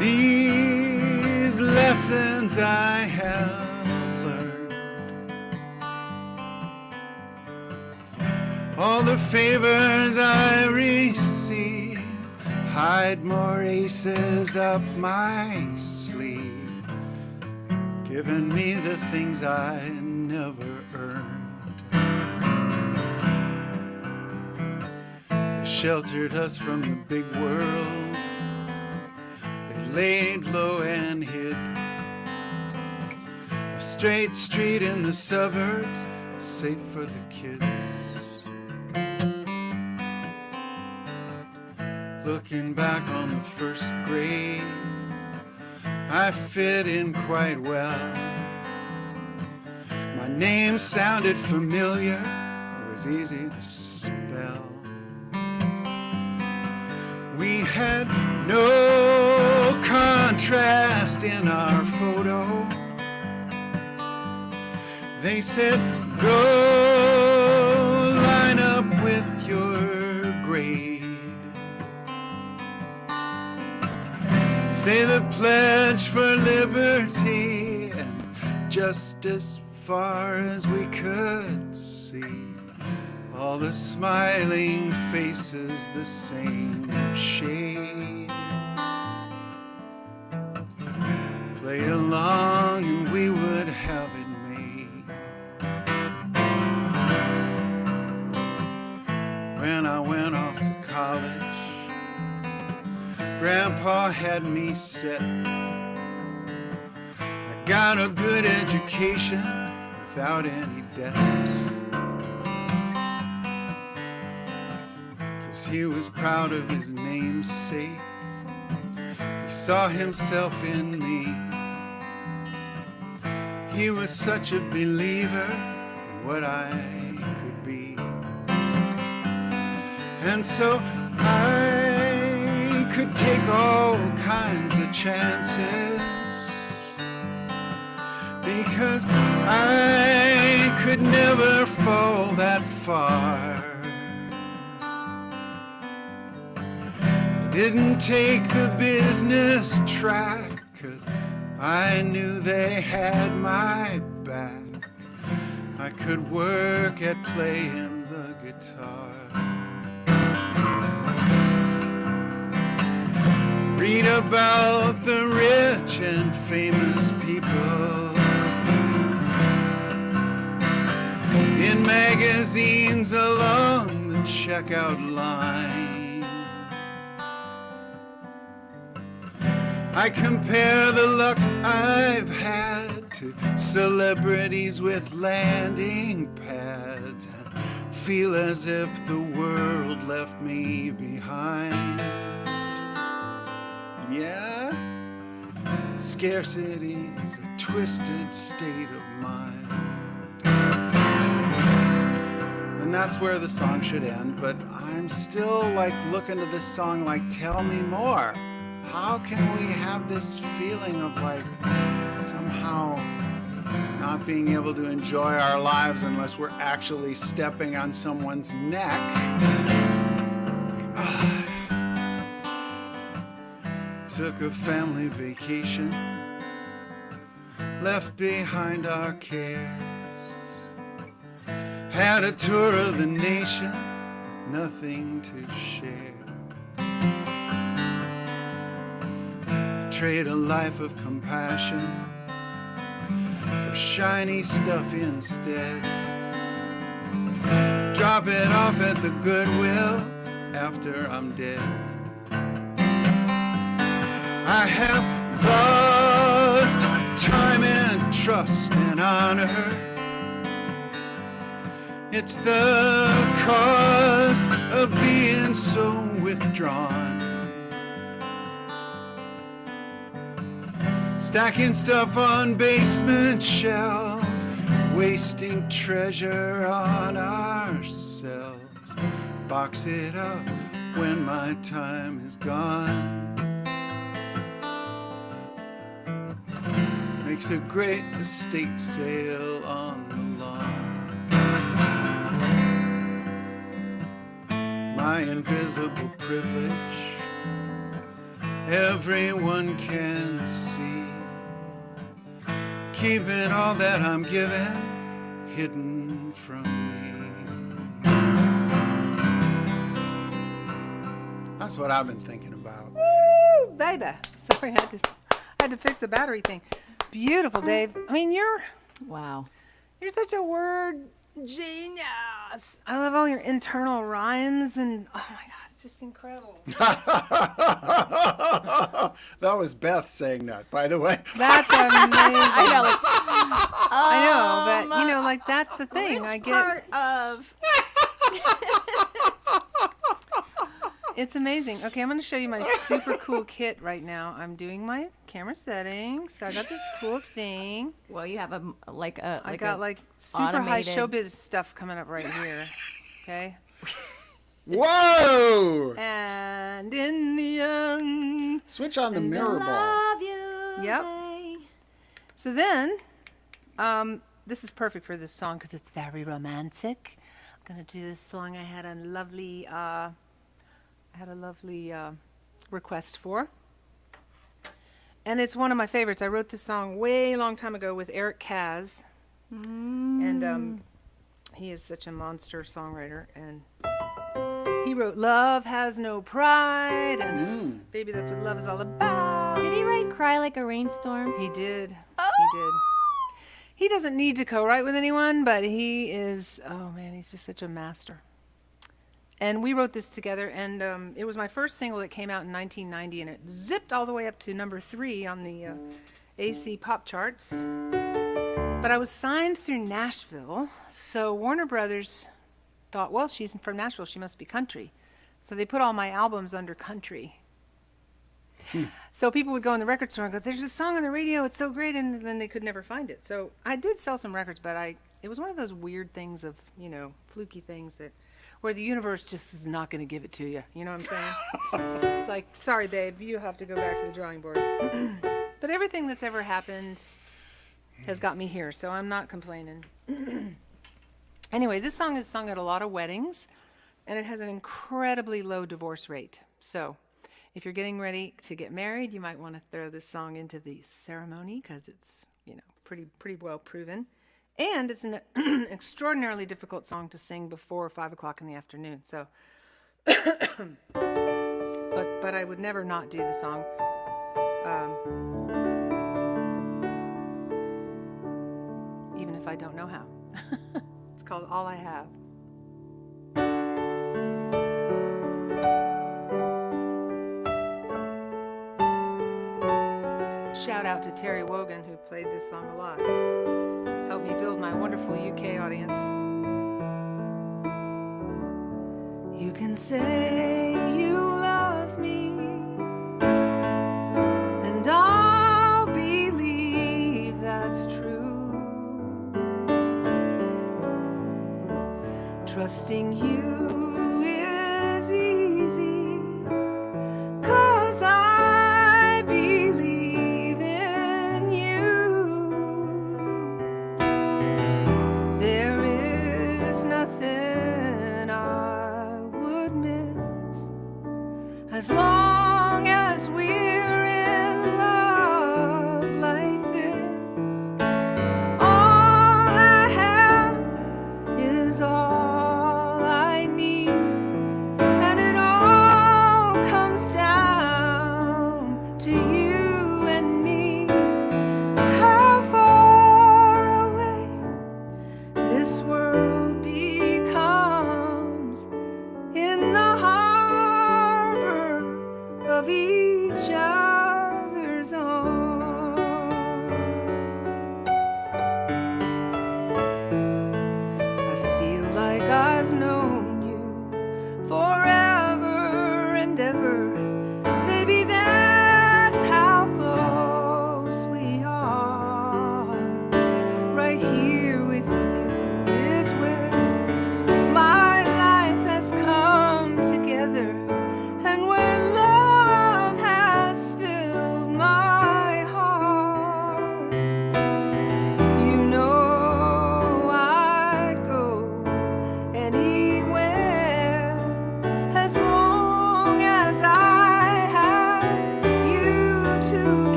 these lessons I have learned. All the favors I receive hide more aces up my sleeve, giving me the things I never earned. They sheltered us from the big world. They laid low and hid. A straight street in the suburbs, safe for the kids. Looking back on the first grade, I fit in quite well. My name sounded familiar, it was easy to spell. We had no contrast in our photo. They said, go line up with your grade. Say the pledge for liberty, and just as far as we could see, all the smiling faces the same shade. Play along and we would have it made. When I went off to college, Grandpa had me set. I got a good education without any debt. 'Cause he was proud of his namesake. He saw himself in me. He was such a believer in what I could be. And so I could take all kinds of chances, because I could never fall that far. I didn't take the business track, 'cause I knew they had my back. I could work at playing the guitar. Read about the rich and famous people in magazines along the checkout line. I compare the luck I've had to celebrities with landing pads, and feel as if the world left me behind. Yeah, scarcity's a twisted state of mind. And that's where the song should end, but I'm still like looking to this song like, tell me more. How can we have this feeling of like somehow not being able to enjoy our lives unless we're actually stepping on someone's neck? God. Took a family vacation, left behind our cares, had a tour of the nation, nothing to share. Trade a life of compassion for shiny stuff instead. Drop it off at the Goodwill after I'm dead. I have lost time and trust and honor. It's the cost of being so withdrawn. Stacking stuff on basement shelves, wasting treasure on ourselves. Box it up when my time is gone. Makes a great estate sale on the lawn. My invisible privilege, everyone can see. Keeping all that I'm given hidden from me. That's what I've been thinking about. Woo, baby. Sorry, I had to fix a battery thing. Beautiful, Dave. I mean, you're Wow. such a word genius. I love all your internal rhymes, and oh my God, it's just incredible. That was Beth saying that, by the way. That's amazing. I know. Like, I know, but you know, like that's the thing. I which get part of It's amazing. Okay, I'm going to show you my super cool kit right now. I'm doing my camera settings. So I got this cool thing. Well, you have I got like super high automated- showbiz stuff coming up right here. Okay. Whoa! And in the Switch on the mirror ball. love you. Yep. Ray. So then, this is perfect for this song because it's very romantic. I'm gonna do this song. I had a lovely request for, and it's one of my favorites. I wrote this song way long time ago with Eric Kaz, and he is such a monster songwriter. And he wrote "Love Has No Pride" and "Baby, That's What Love Is All About." Did he write "Cry Like a Rainstorm"? He did. He did. He doesn't need to co-write with anyone, but he is, oh man, he's just such a master. And we wrote this together, and it was my first single that came out in 1990, and it zipped all the way up to number 3 on the AC pop charts. But I was signed through Nashville, so Warner Brothers thought, well, she's from Nashville, she must be country. So they put all my albums under country. So people would go in the record store and go, there's a song on the radio, it's so great, and then they could never find it. So I did sell some records, but it was one of those weird things of, fluky things that where the universe just is not going to give it to you. You know what I'm saying? It's like, sorry, babe, you have to go back to the drawing board. But everything that's ever happened has got me here, so I'm not complaining. Anyway, this song is sung at a lot of weddings, and it has an incredibly low divorce rate. So if you're getting ready to get married, you might want to throw this song into the ceremony because it's, pretty well proven. And it's an extraordinarily difficult song to sing before 5 o'clock in the afternoon. So, but I would never not do the song. Even if I don't know how. It's called All I Have. Shout out to Terry Wogan, who played this song a lot. Helped me build my wonderful UK audience. You can say you love me, and I'll believe that's true. Trusting you is easy, 'cause I believe in you. There is nothing I would miss as long as we're in love like this. All I have is all I need.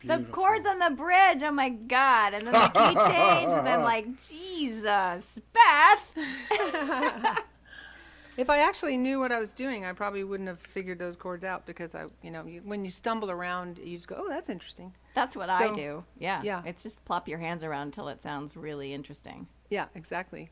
The chords on the bridge, oh my God. And then the key change, and then like, Jesus, Beth. If I actually knew what I was doing, I probably wouldn't have figured those chords out because when you stumble around, you just go, oh, that's interesting. That's what I So, do. Yeah. yeah. It's just plop your hands around until it sounds really interesting. Yeah, exactly.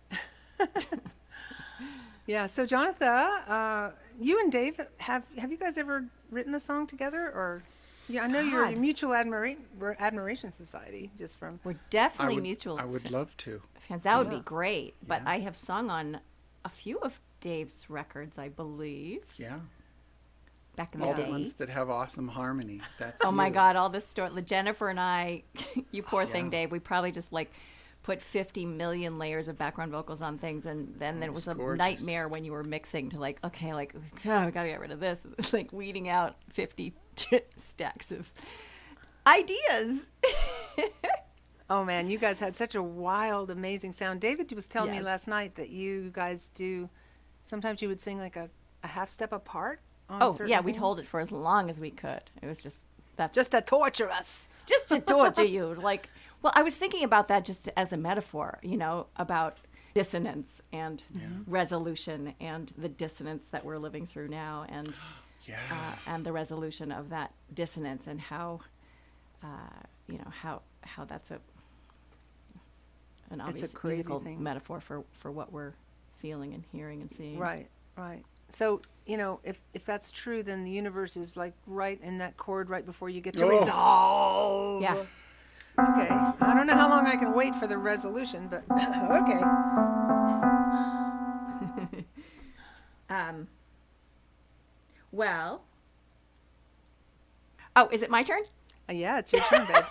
Yeah. So, Jonatha, you and Dave, have you guys ever written a song together? Or, yeah, I know you're a God. mutual admiration society, just from. We're definitely mutual I would love to. fans. That would Yeah. be great. But Yeah. I have sung on a few of Dave's records, I believe, Yeah. back in the All day. the ones that have awesome harmony. That's Oh my you. God, all this story. Jennifer and I, you poor thing, Yeah. Dave, we probably just like put 50 million layers of background vocals on things. And then it was a gorgeous. nightmare when you were mixing to like, okay, like, oh, we got to get rid of this. It's like weeding out 50 stacks of ideas. Oh man, you guys had such a wild, amazing sound. David was telling me Yes. last night that you guys do. Sometimes you would sing like a half step apart. On Oh, certain yeah, we'd hold things. it for as long as we could. It was that's Just to torture us. just to torture you. Like, well, I was thinking about that just as a metaphor, about dissonance and resolution and the dissonance that we're living through now, and Yeah. and the resolution of that dissonance, and how how that's an obvious crazy musical thing. metaphor for what we're feeling and hearing and seeing. Right, right. So, if that's true, then the universe is like right in that chord right before you get to Oh. resolve. Yeah. Okay. I don't know how long I can wait for the resolution, but okay. Well. Oh, is it my turn? Yeah, it's your turn, babe.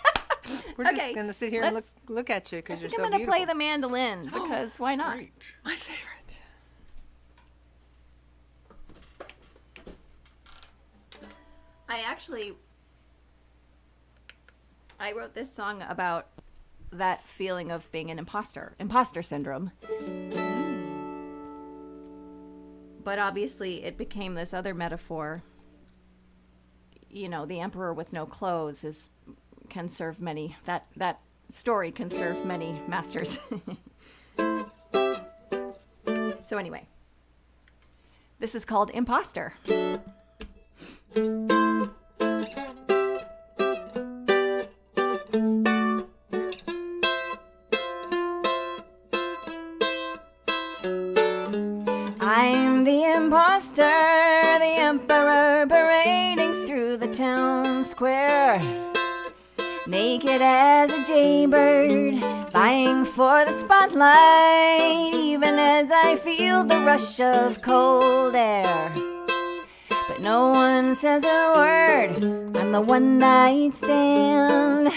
We're Okay, just gonna sit here and let's- look at you I because you're think so I'm going to beautiful. play the mandolin because why not? Great. My favorite. I wrote this song about that feeling of being an imposter syndrome. But obviously it became this other metaphor. The emperor with no clothes can serve many, that story can serve many masters. So anyway, this is called Imposter. I'm the imposter, the emperor parading through the town square. Naked as a jaybird, vying for the spotlight, even as I feel the rush of cold air. But no one says a word, I'm the one night stand,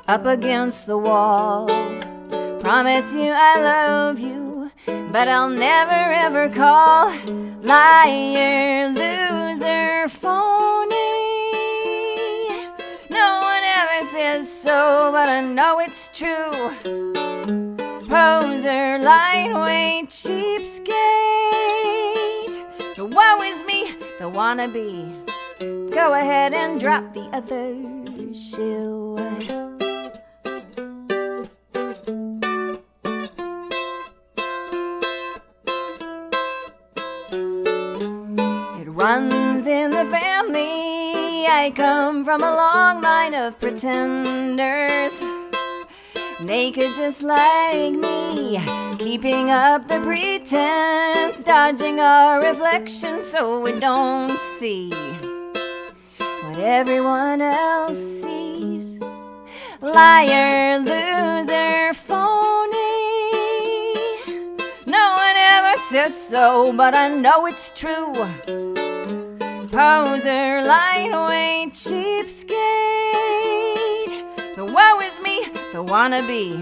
up against the wall. Promise you I love you, but I'll never ever call. Liar, loser, phony. No one ever says so, but I know it's true. Poser, lightweight, cheapskate. The woe is me, the wannabe. Go ahead and drop the other shoe. Runs in the family. I come from a long line of pretenders, naked just like me, keeping up the pretense, dodging our reflection so we don't see what everyone else sees. Liar, loser, phony. No one ever says so, but I know it's true. Poser, lightweight, cheapskate. The woe is me, the wannabe.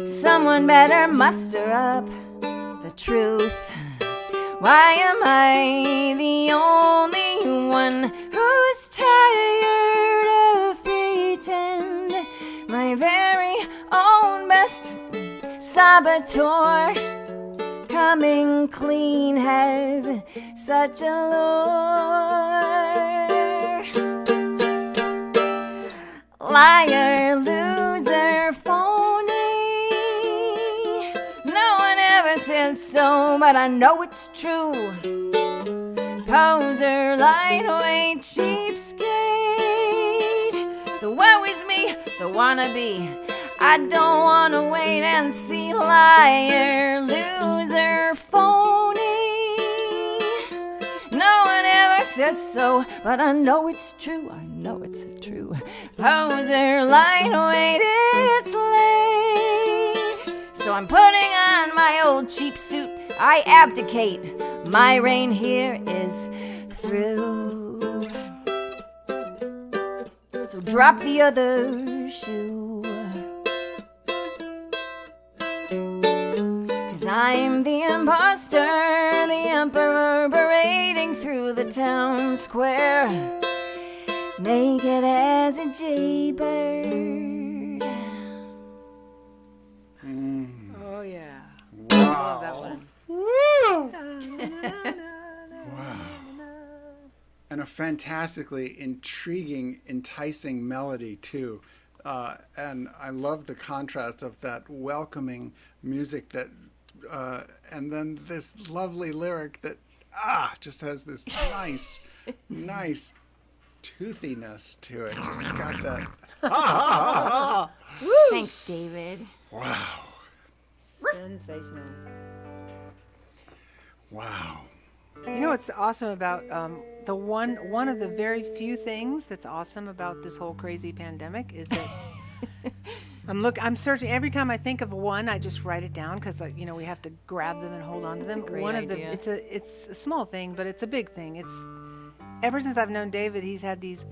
Someone better muster up the truth. Why am I the only one who's tired of pretend? My very own best saboteur. Coming clean has such a lure. Liar, loser, phony. No one ever says so, but I know it's true. Poser, lightweight, cheapskate. The woe is me, the wannabe. I don't wanna wait and see. Liar, loser, phony. No one ever says so, but I know it's true. I know it's true. Poser, lightweight, it's late. So I'm putting on my old cheap suit. I abdicate. My reign here is through. So drop the other shoe. 'Cause I'm the imposter, the emperor parading through the town square, naked as a jaybird. Oh yeah. I Wow. love that one. And a fantastically intriguing, enticing melody, too. And I love the contrast of that welcoming music that, and then this lovely lyric that, just has this nice toothiness to it. Just got that. Thanks, David. Wow. Sensational. Wow. You know what's awesome about the one of the very few things that's awesome about this whole crazy pandemic is that I'm searching every time I think of one, I just write it down because we have to grab them and hold on to them. Great One of idea. it's a small thing, but it's a big thing. It's ever since I've known David, he's had these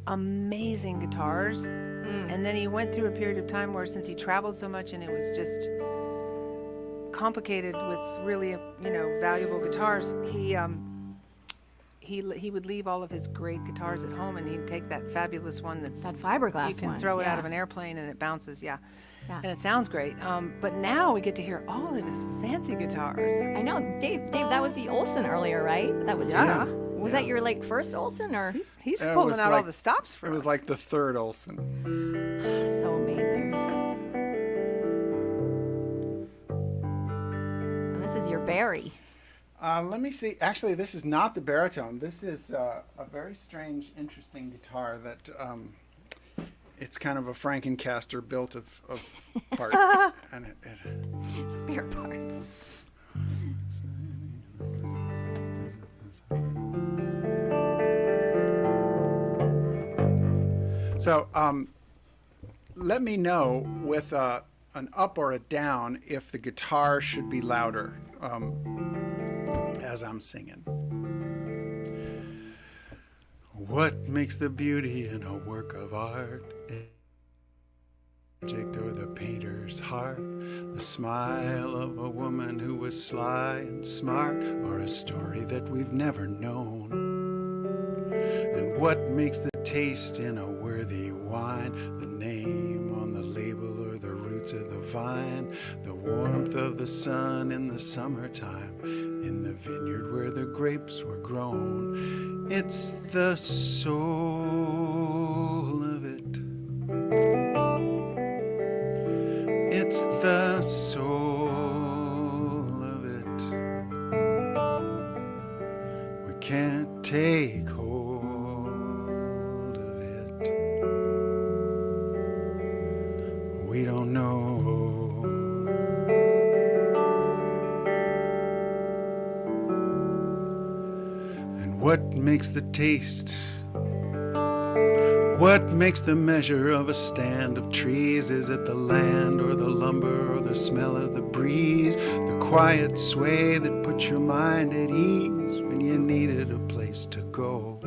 amazing guitars, and then he went through a period of time where since he traveled so much and it was just complicated with really valuable guitars, he would leave all of his great guitars at home and he'd take that fabulous one that's That fiberglass you can one, throw it out yeah. of an airplane and it bounces, Yeah. and it sounds great. But now we get to hear all of his fancy guitars. I know, Dave, that was the Olsen earlier, right? That was Yeah. Was that your first Olsen or? He's It pulling was out all like- the stops for It us. was like the third Olsen. So amazing. And this is your Barry. Let me see. Actually, this is not the baritone. This is a very strange, interesting guitar that it's kind of a Frankencaster built of parts. And it Spare parts. So let me know with an up or a down if the guitar should be louder as I'm singing. What makes the beauty in a work of art? Object or the painter's heart, the smile of a woman who was sly and smart, or a story that we've never known. And what makes the taste in a worthy wine, the name on the label or the roots of the vine, the warmth of the sun in the summertime, in the vineyard where the grapes were grown. It's the soul of it. It's the soul of it. We can't take hold of it. We don't know. And what makes the taste? What makes the measure of a stand of trees? Is it the land or the lumber or the smell of the breeze? The quiet sway that puts your mind at ease when you needed a place to go?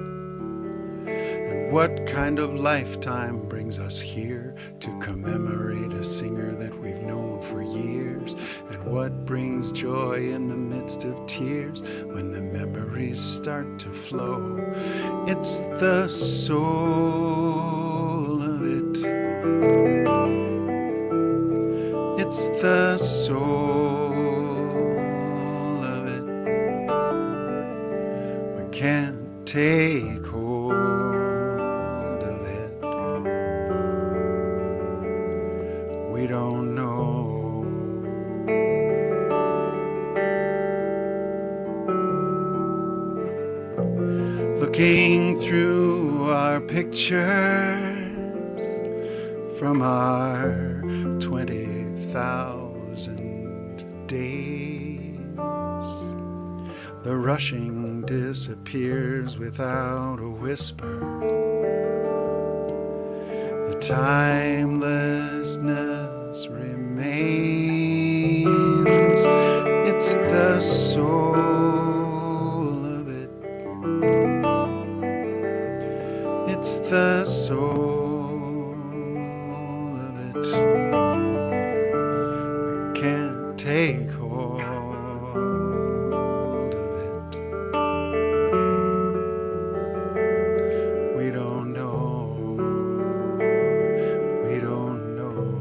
And what kind of lifetime brings us here to commemorate a singer that we've known for years? And what brings joy in the midst of tears when the memories start to flow? It's the soul of it. It's the soul of it. We can't take hold of it. looking through our pictures from our 20,000 days. The rushing disappears without a whisper. The timelessness remains. It's the soul of it. It's the soul of it. We can't take hold of it. We don't know. We don't know.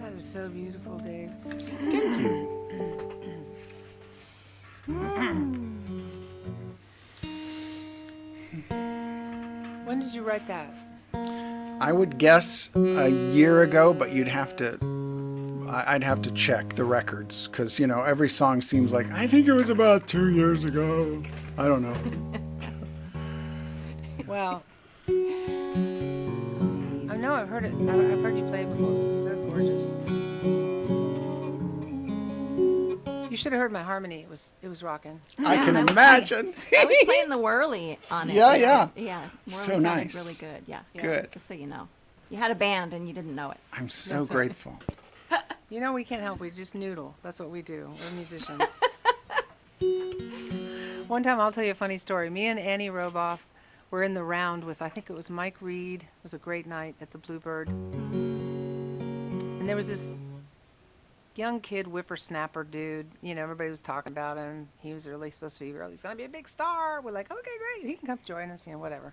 That is so beautiful, Dave. Thank you. When did you write that? I would guess a year ago, but I'd have to check the records because, you know, every song seems like, I think it was about 2 years ago. I don't know. Well, I know I've heard it. I've heard you play it before. It's so gorgeous. You should have heard my harmony. It was rocking. I Yeah, can I was imagine. I was playing the whirly on it. Yeah, yeah. Yeah, whirly So sounded nice. really good. Yeah. Good. Just so you know. You had a band and you didn't know it. I'm so That's right. grateful. You know, we can't help. We just noodle. That's what we do. We're musicians. One time, I'll tell you a funny story. Me and Annie Roboff were in the round with, I think it was Mike Reed. It was a great night at the Bluebird. And there was this young kid, whippersnapper dude. You know, everybody was talking about him. He was really supposed to be he's going to be a big star. We're like, okay, great. He can come join us, you know, whatever.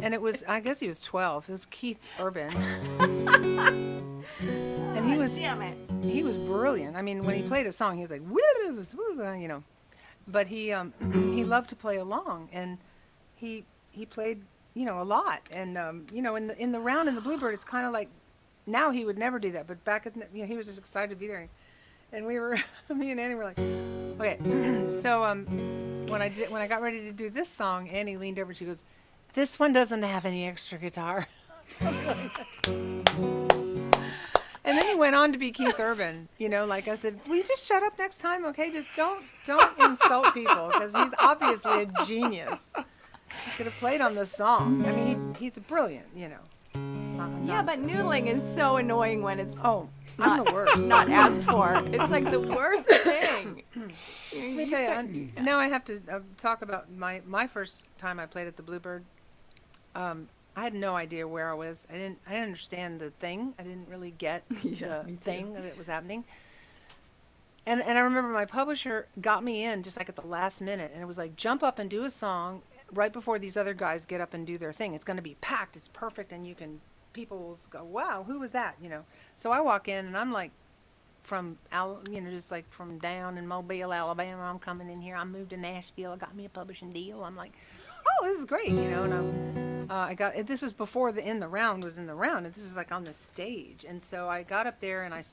And it was, I guess he was 12. It was Keith Urban. And he was, Damn it. he was brilliant. I mean, when he played a song, he was like, woo, you know. But he loved to play along, and he played, you know, a lot. And you know, in the round in the Bluebird, it's kind of like, now he would never do that, but back at you know, he was just excited to be there. And we were, me and Annie were like, okay. So when I got ready to do this song, Annie leaned over and she goes, "This one doesn't have any extra guitar." And then he went on to be Keith Urban. You know, like I said, will you just shut up next time, okay? Just don't insult people, because he's obviously a genius. He could have played on this song. I mean, he's brilliant, you know. Yeah, but noodling is so annoying when it's I'm the worst. not asked for. It's like the worst thing. Let me tell you, now I have to talk about my first time I played at the Bluebird. I had no idea where I was. I didn't understand the thing. I didn't really get the thing that was happening. And I remember my publisher got me in just like at the last minute, and it was like, jump up and do a song right before these other guys get up and do their thing. It's going to be packed. It's perfect, and people will go, wow, who was that? You know. So I walk in, and I'm like, just like from down in Mobile, Alabama. I'm coming in here. I moved to Nashville. I got me a publishing deal. I'm like, oh, this is great, you know. And this was before the round was in the round, and this is like on the stage. And so I got up there, and I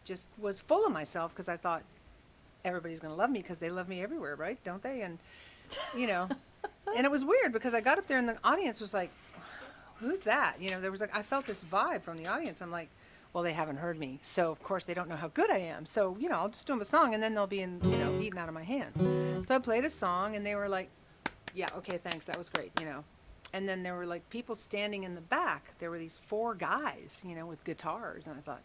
just was full of myself, because I thought everybody's going to love me, because they love me everywhere, right? Don't they? And you know, and it was weird, because I got up there, and the audience was like, who's that? You know, there was like, I felt this vibe from the audience. I'm like, well, they haven't heard me, so of course they don't know how good I am. So, you know, I'll just do them a song, and then they'll be eaten out of my hands. So I played a song, and they were like, yeah, okay, thanks, that was great, you know. And then there were like people standing in the back. There were these 4 guys, you know, with guitars, and I thought,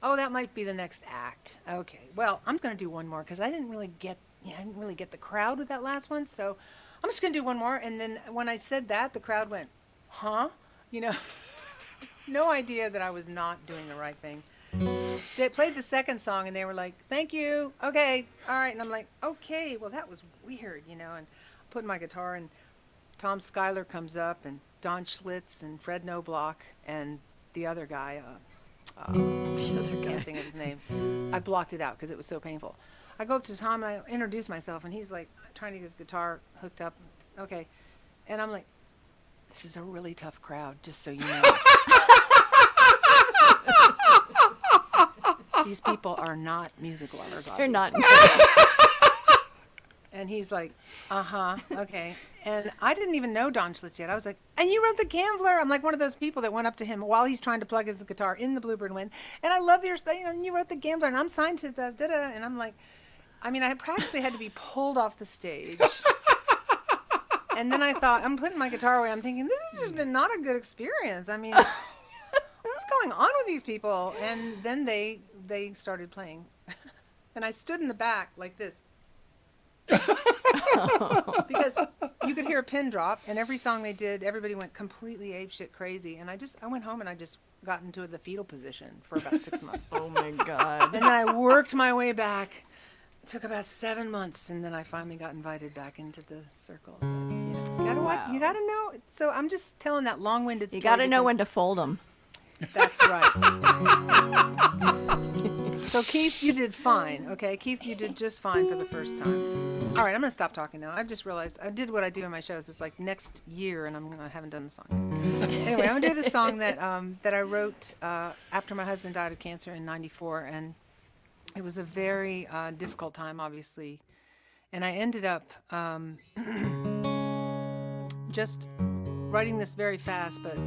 oh, that might be the next act. Okay, well, I'm just gonna do one more, because I didn't really get the crowd with that last one, so I'm just gonna do one more. And then when I said that, the crowd went, huh? You know, no idea that I was not doing the right thing. They played the second song, and they were like, thank you, okay, all right. And I'm like, okay, well, that was weird, you know. And I put my guitar, and Tom Schuyler comes up, and Don Schlitz, and Fred Knobloch, and the other guy, I can't think of his name. I blocked it out because it was so painful. I go up to Tom and I introduce myself, and he's like trying to get his guitar hooked up. Okay. And I'm like, this is a really tough crowd, just so you know. These people are not music lovers, obviously. They're not. And he's like, okay. And I didn't even know Don Schlitz yet. I was like, and you wrote The Gambler? I'm like one of those people that went up to him while he's trying to plug his guitar in the Bluebird Wind. And I love your stuff, and you wrote The Gambler, and I'm signed to the da-da. And I'm like, I mean, I practically had to be pulled off the stage. And then I thought, I'm putting my guitar away. I'm thinking, this has just been not a good experience. I mean, what's going on with these people? And then they started playing. And I stood in the back like this. Because you could hear a pin drop, and every song they did, everybody went completely apeshit crazy. And I went home and I just got into the fetal position for about 6 months. Oh my God. And then I worked my way back. It took about 7 months, and then I finally got invited back into the circle. But, you gotta know. So I'm just telling that long-winded story. You got to know when to fold them. That's right. So Keith, you did fine. Okay, Keith, you did just fine for the first time. All right, I'm gonna stop talking now. I've just realized I did what I do in my shows. It's like next year, and I haven't done the song yet. Anyway, I'm gonna do the song that I wrote after my husband died of cancer in '94, and it was a very difficult time, obviously. And I ended up just writing this very fast, but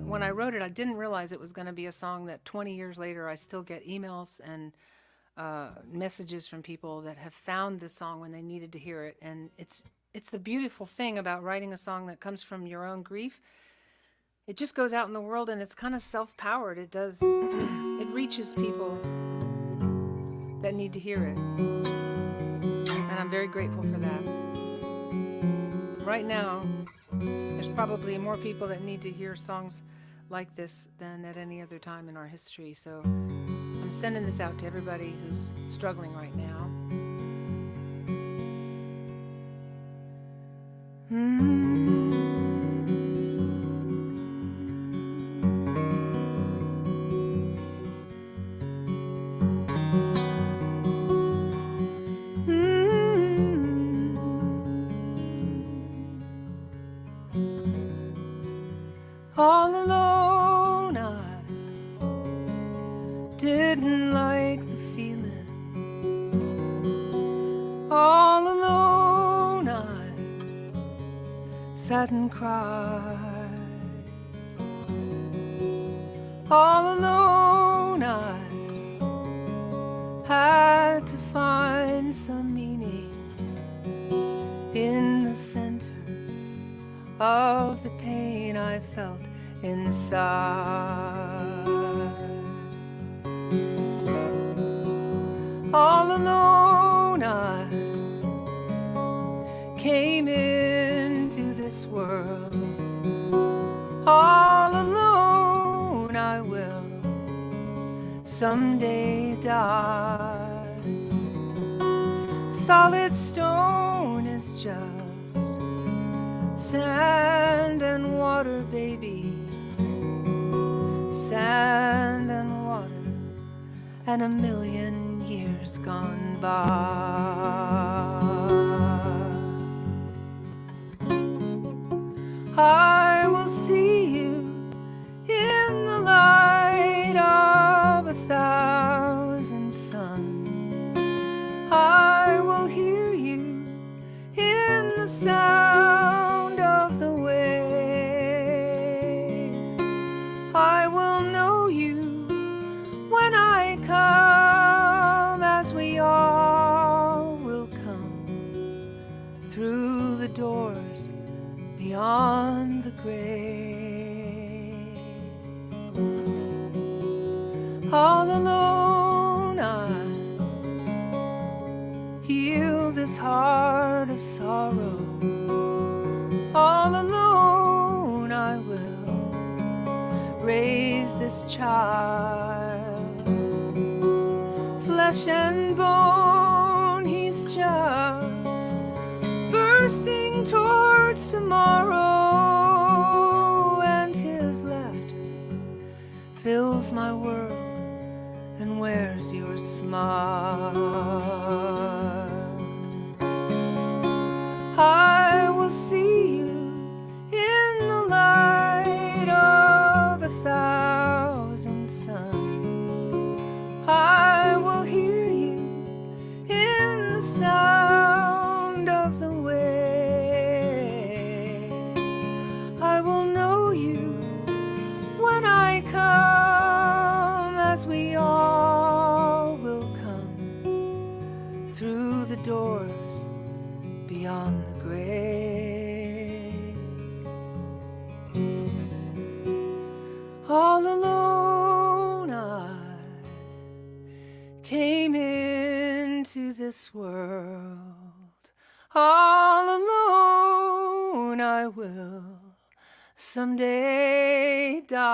when I wrote it, I didn't realize it was going to be a song that 20 years later I still get emails and messages from people that have found this song when they needed to hear it. And it's the beautiful thing about writing a song that comes from your own grief. It just goes out in the world, and it's kind of self-powered. It reaches people that need to hear it. And I'm very grateful for that. Right now, there's probably more people that need to hear songs like this than at any other time in our history. So I'm sending this out to everybody who's struggling right now. All alone, I didn't like the feeling. All alone, I sat and cried. All alone, I had to find some meaning in the center of the pain I felt inside. All alone, I came into this world. All alone, I will someday die. Solid stone is just sand and water, baby. Sand and water, and a million years gone by. I will see you in the light of 1,000 suns. I will hear you in the sound of the waves. I will know you when I come, as we all will come through the doors beyond the grave. All alone, I heal this heart of sorrow. All alone, I will raise this child. Flesh and bone, he's just bursting towards tomorrow, and his laughter fills my world and where's your smile? I will see you in the light of 1,000 suns. I will hear you in the sound of the waves. I will know you when I come, as we all will come through the doors beyond the grave. All alone I came into this world. All alone I will someday die.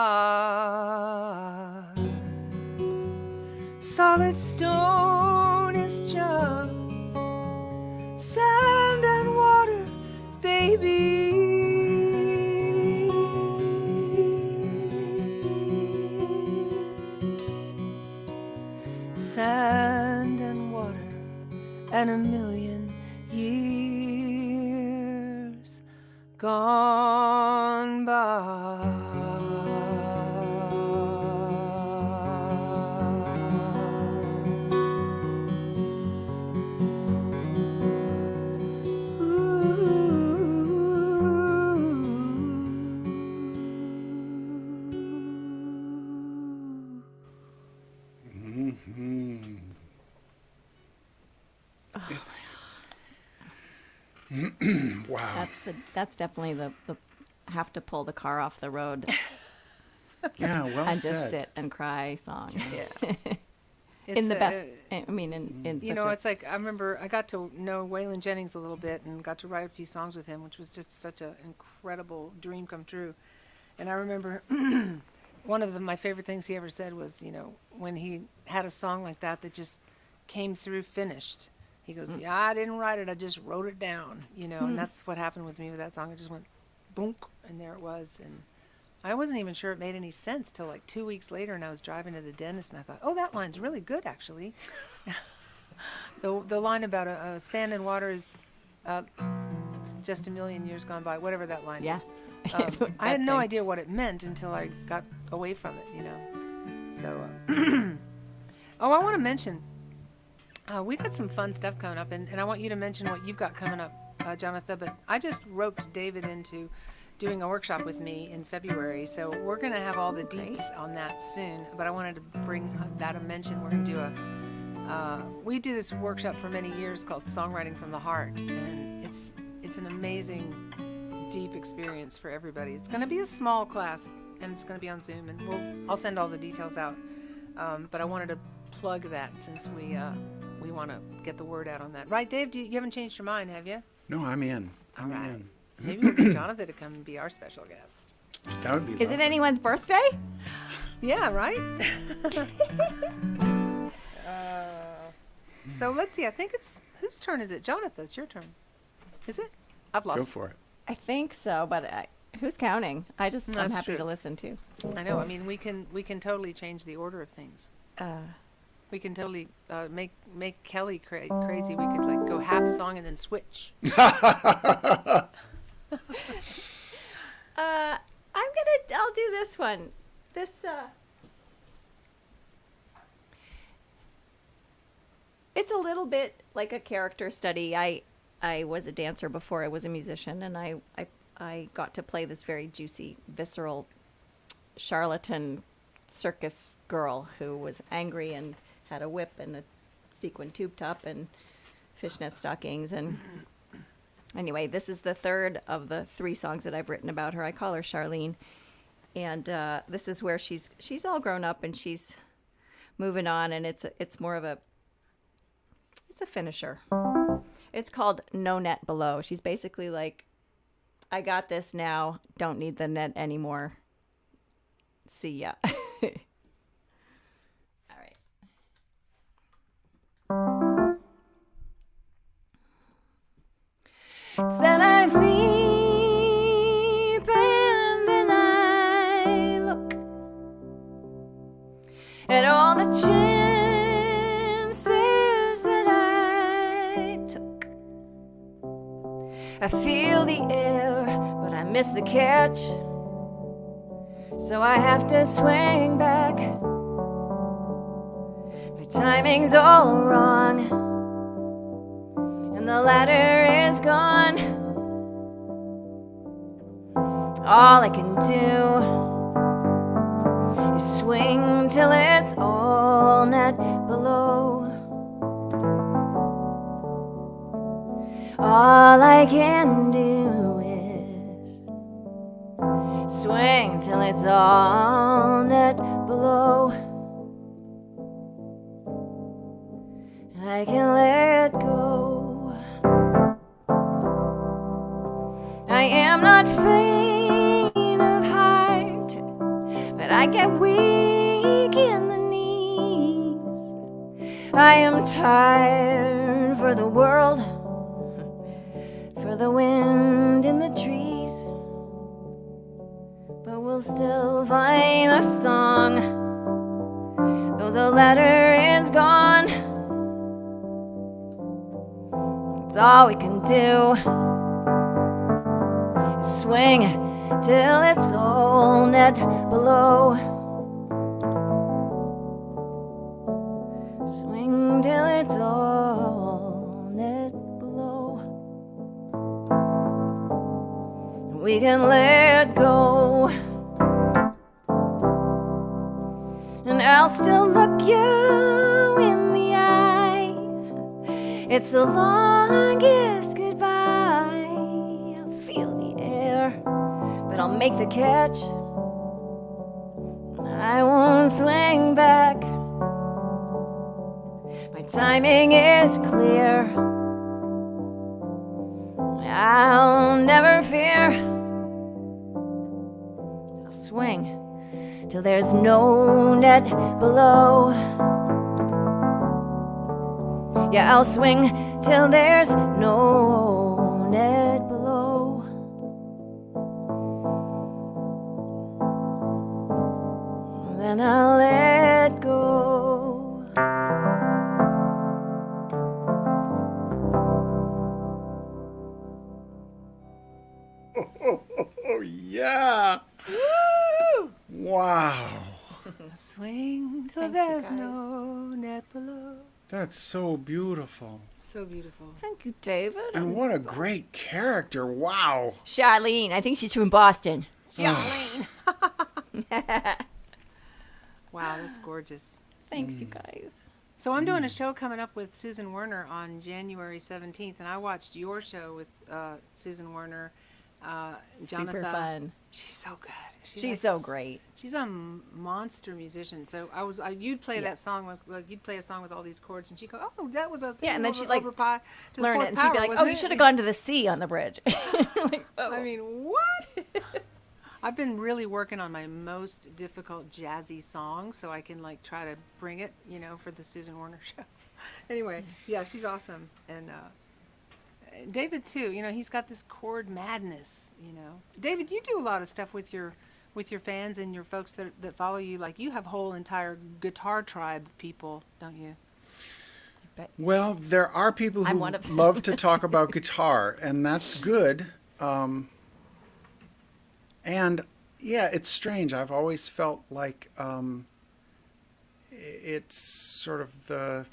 Solid stone is just sand and water, baby. Sand and water and 1,000,000 years gone by. It's wow. That's definitely the have to pull the car off the road Yeah, well and said. just sit and cry song. Yeah. In the best, I mean, in You such know, a, it's like I remember I got to know Waylon Jennings a little bit and got to write a few songs with him, which was just such an incredible dream come true. And I remember one of my favorite things he ever said was, you know, when he had a song like that that just came through finished. He goes, yeah, I didn't write it, I just wrote it down, you know, and that's what happened with me with that song. It just went boonk, and there it was. And I wasn't even sure it made any sense till like 2 weeks later, and I was driving to the dentist, and I thought, oh, that line's really good, actually. The line about sand and water is just 1,000,000 years gone by, whatever that line Yeah. is. That I had no thing. idea what it meant until I got away from it, you know. So, oh, I want to mention, we got some fun stuff coming up, and I want you to mention what you've got coming up, Jonatha. But I just roped David into doing a workshop with me in February, so we're going to have all the deets on that soon. But I wanted to bring that a mention. We're going to do we do this workshop for many years called Songwriting from the Heart, and it's an amazing, deep experience for everybody. It's going to be a small class, and it's going to be on Zoom, and I'll send all the details out. But I wanted to plug that since we want to get the word out on that. Right, Dave? You haven't changed your mind, have you? No, I'm in. I'm Right. in. Maybe we'll get Jonatha to come and be our special guest. That would be Is it lovely. anyone's birthday? Yeah, right? So let's see. I think it's... Whose turn is it? Jonatha, it's your turn. Is it? I've Go lost. for it. I think so, but who's counting? I'm That's happy true. to listen to. I know. I mean, we can totally change the order of things. We can totally make Kelly crazy. We could like go half song and then switch. I'll do this one. It's a little bit like a character study. I was a dancer before I was a musician, and I got to play this very juicy, visceral, charlatan circus girl who was angry and had a whip and a sequin tube top and fishnet stockings. And anyway, this is the third of the 3 songs that I've written about her. I call her Charlene, and this is where she's all grown up and she's moving on, and it's more of a finisher. It's called No Net Below. She's basically like, I got this now, don't need the net anymore. See ya. All right. It's that I sleep and then I look at all the chances the air, but I miss the catch. So I have to swing back. My timing's all wrong, and the ladder is gone. All I can do is swing till it's all net below. All I can do is swing till it's all net below. And I can let go. I am not faint of heart, but I get weak in the knees. I am tired for the world, for the wind in the trees, but we'll still find a song, though the ladder is gone. It's all we can do is swing till it's all net below. Swing till it's all net below. We can let go, and I'll still look you in the eye. It's the longest goodbye. I'll feel the air, but I'll make the catch. I won't swing back. My timing is clear. I'll never fear. I'll swing till there's no net below. Yeah, I'll swing till there's no net below. Then I'll let go. Oh, yeah. Woo! Wow. Swing till Thanks, there's you guys. no net below. That's so beautiful. So beautiful. Thank you, David. And what a great character. Wow. Charlene, I think she's from Boston. Charlene. Wow, that's gorgeous. Thanks, you guys. So I'm doing a show coming up with Susan Werner on January 17th, and I watched your show with Susan Werner, Jonatha. Super fun. She's so good. She's like so great. She's a monster musician. So you'd play that song, like you'd play a song with all these chords, and she'd go, "Oh, that was a thing." Yeah, and then over, she'd, like, over pi to the Learn fourth it, and she'd be power, like, "Oh, wasn't you it?" should have gone to the C on the bridge." Like, oh. I mean, what? I've been really working on my most difficult jazzy song, so I can like try to bring it, for the Susan Werner show. Anyway, yeah, she's awesome, and David too. He's got this chord madness. David, you do a lot of stuff with your fans and your folks that follow you. Like you have a whole entire guitar tribe people, don't you? Well, there are people I'm who one of them. love to talk about guitar, and that's good. And yeah, it's strange. I've always felt like it's sort of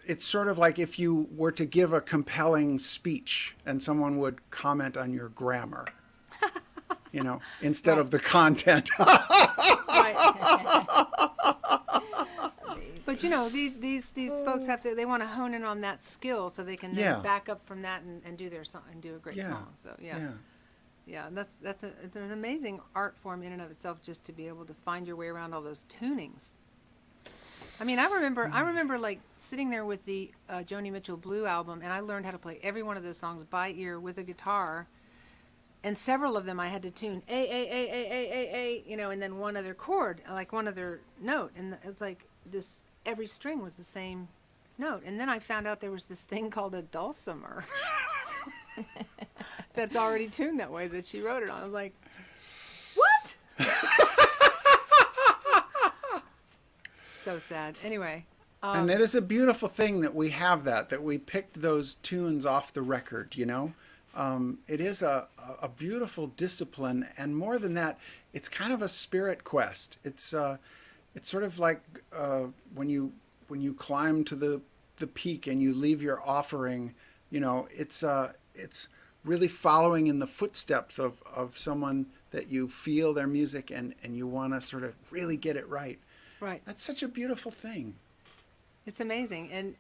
it's sort of like if you were to give a compelling speech and someone would comment on your grammar, instead of the content. Right. But these folks they want to hone in on that skill so they can then Yeah. back up from that and do their song and do a great Yeah. song. So yeah, that's it's an amazing art form in and of itself, just to be able to find your way around all those tunings. I mean, I remember like sitting there with the Joni Mitchell Blue album, and I learned how to play every one of those songs by ear with a guitar. And several of them I had to tune A, and then one other chord, like one other note. And it was like this, every string was the same note. And then I found out there was this thing called a dulcimer that's already tuned that way, that she wrote it on. I was like, what? So sad. Anyway, And it is a beautiful thing that we have that we picked those tunes off the record, you know? It is a beautiful discipline, and more than that, it's kind of a spirit quest. It's sort of like when you climb to the peak and you leave your offering, you know, it's really following in the footsteps of someone that you feel their music and you want to sort of really get it right. Right. That's such a beautiful thing. It's amazing. And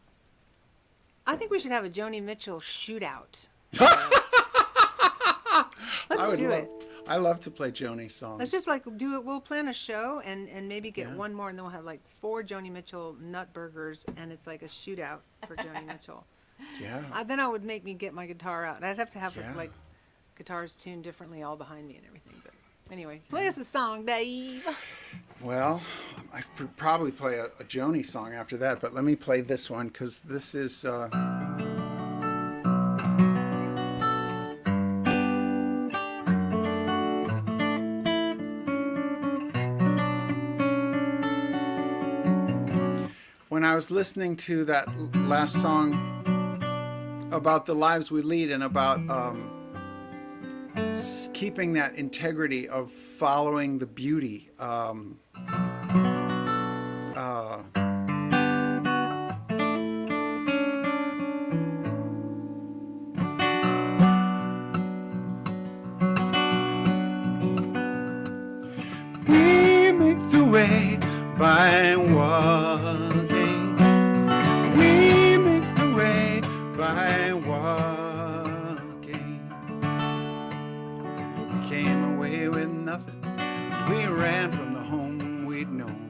I think we should have a Joni Mitchell shootout. Let's do it. I love to play Joni songs. Let's just like do it. We'll plan a show and maybe get Yeah. one more, and then we'll have like 4 Joni Mitchell nut burgers, and it's like a shootout for Joni Mitchell. Yeah. Then I would make me get my guitar out. I'd have to have Yeah. like guitars tuned differently all behind me and everything. But anyway, play us a song, Dave. Well, I could probably play a Joni song after that, but let me play this one because this is. When I was listening to that last song about the lives we lead and about keeping that integrity of following the beauty. We make the way by walking. We make the way by walking. We came away with nothing. We ran from the home we'd known.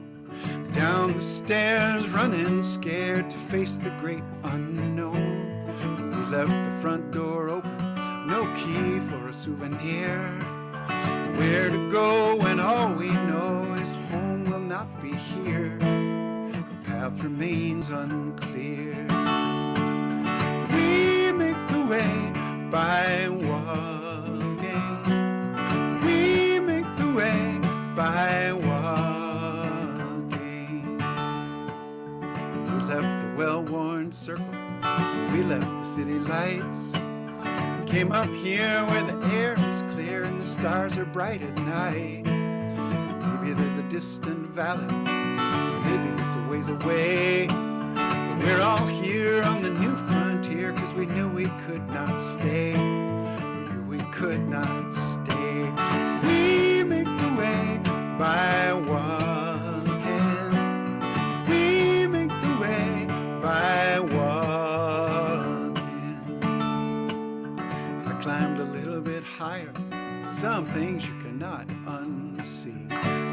Down the stairs, running scared to face the great unknown. We left the front door open, no key for a souvenir. Where to go when all we know is home will not be here. The path remains unclear. We make the way by walking. We make the way by walking. We left the well-worn circle. We left the city lights. Came up here where the air is clear and the stars are bright at night. Maybe there's a distant valley, maybe it's a ways away. We're all here on the new frontier 'cause we knew we could not stay. We knew we could not stay. We make the way by walking. We make the way by walking. Climbed a little bit higher, some things you cannot unsee.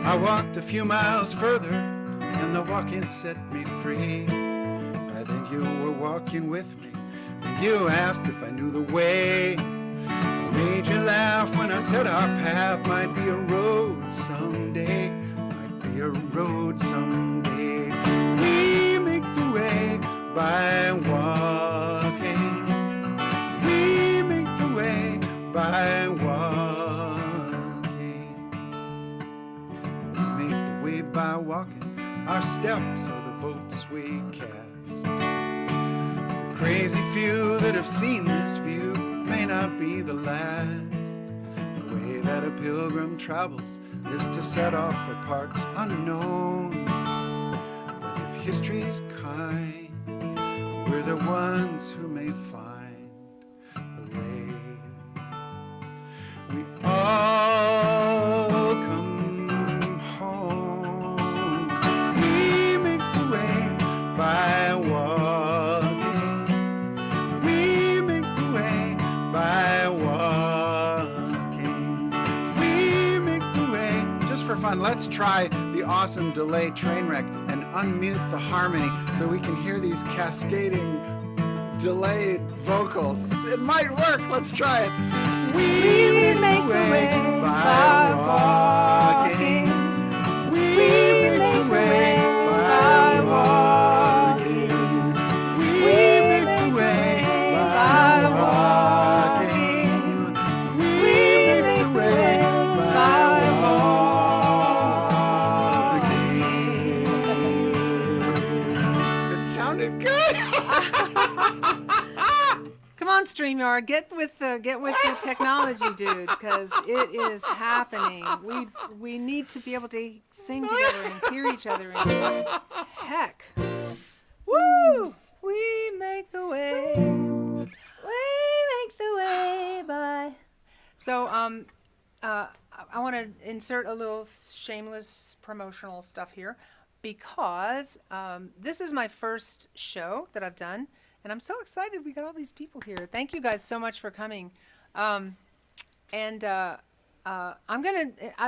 I walked a few miles further, and the walking set me free. By then you were walking with me, and you asked if I knew the way. I made you laugh when I said our path might be a road someday, might be a road someday. We make the way by walking. By walking. We make the way by walking. Our steps are the votes we cast. The crazy few that have seen this view may not be the last. The way that a pilgrim travels is to set off for parts unknown. But if history is kind, we're the ones who may find the way. We all come home. We make the way by walking. We make the way by walking. We make the way. Just for fun, let's try the awesome delay train wreck and unmute the harmony so we can hear these cascading delayed vocals. It might work. Let's try it. We make the way by walking. We make the way by walking. We make the way by walking. We make the way by walking. Good. Come on, StreamYard, get with the technology, dude, because it is happening. We need to be able to sing together and hear each other. And heck, woo! We make the way. We make the way by. So, I want to insert a little shameless promotional stuff here because this is my first show that I've done. And I'm so excited we got all these people here. Thank you guys so much for coming. I've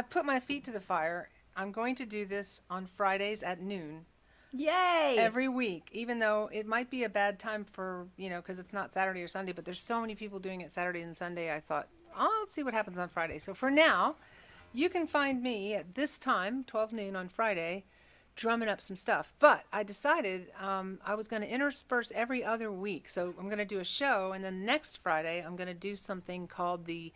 put my feet to the fire. I'm going to do this on Fridays at noon. Yay! Every week, even though it might be a bad time for, because it's not Saturday or Sunday, but there's so many people doing it Saturday and Sunday. I thought, I'll see what happens on Friday. So for now, you can find me at this time, 12 noon on Friday, drumming up some stuff. But I decided I was going to intersperse every other week. So I'm going to do a show, and then next Friday I'm going to do something called the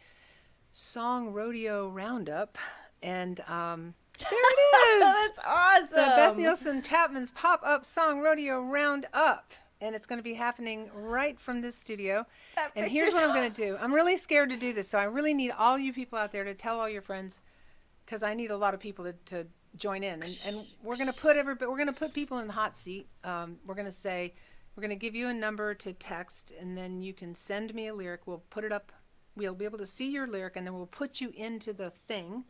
Song Rodeo Roundup. And there it is. That's awesome. The Beth Nielsen Chapman's pop-up Song Rodeo Roundup. And it's going to be happening right from this studio. And here's what I'm going to do. I'm really scared to do this, so I really need all you people out there to tell all your friends, because I need a lot of people to join in, and we're going to put people in the hot seat. We're going to give you a number to text, and then you can send me a lyric. We'll put it up. We'll be able to see your lyric, and then we'll put you into the thing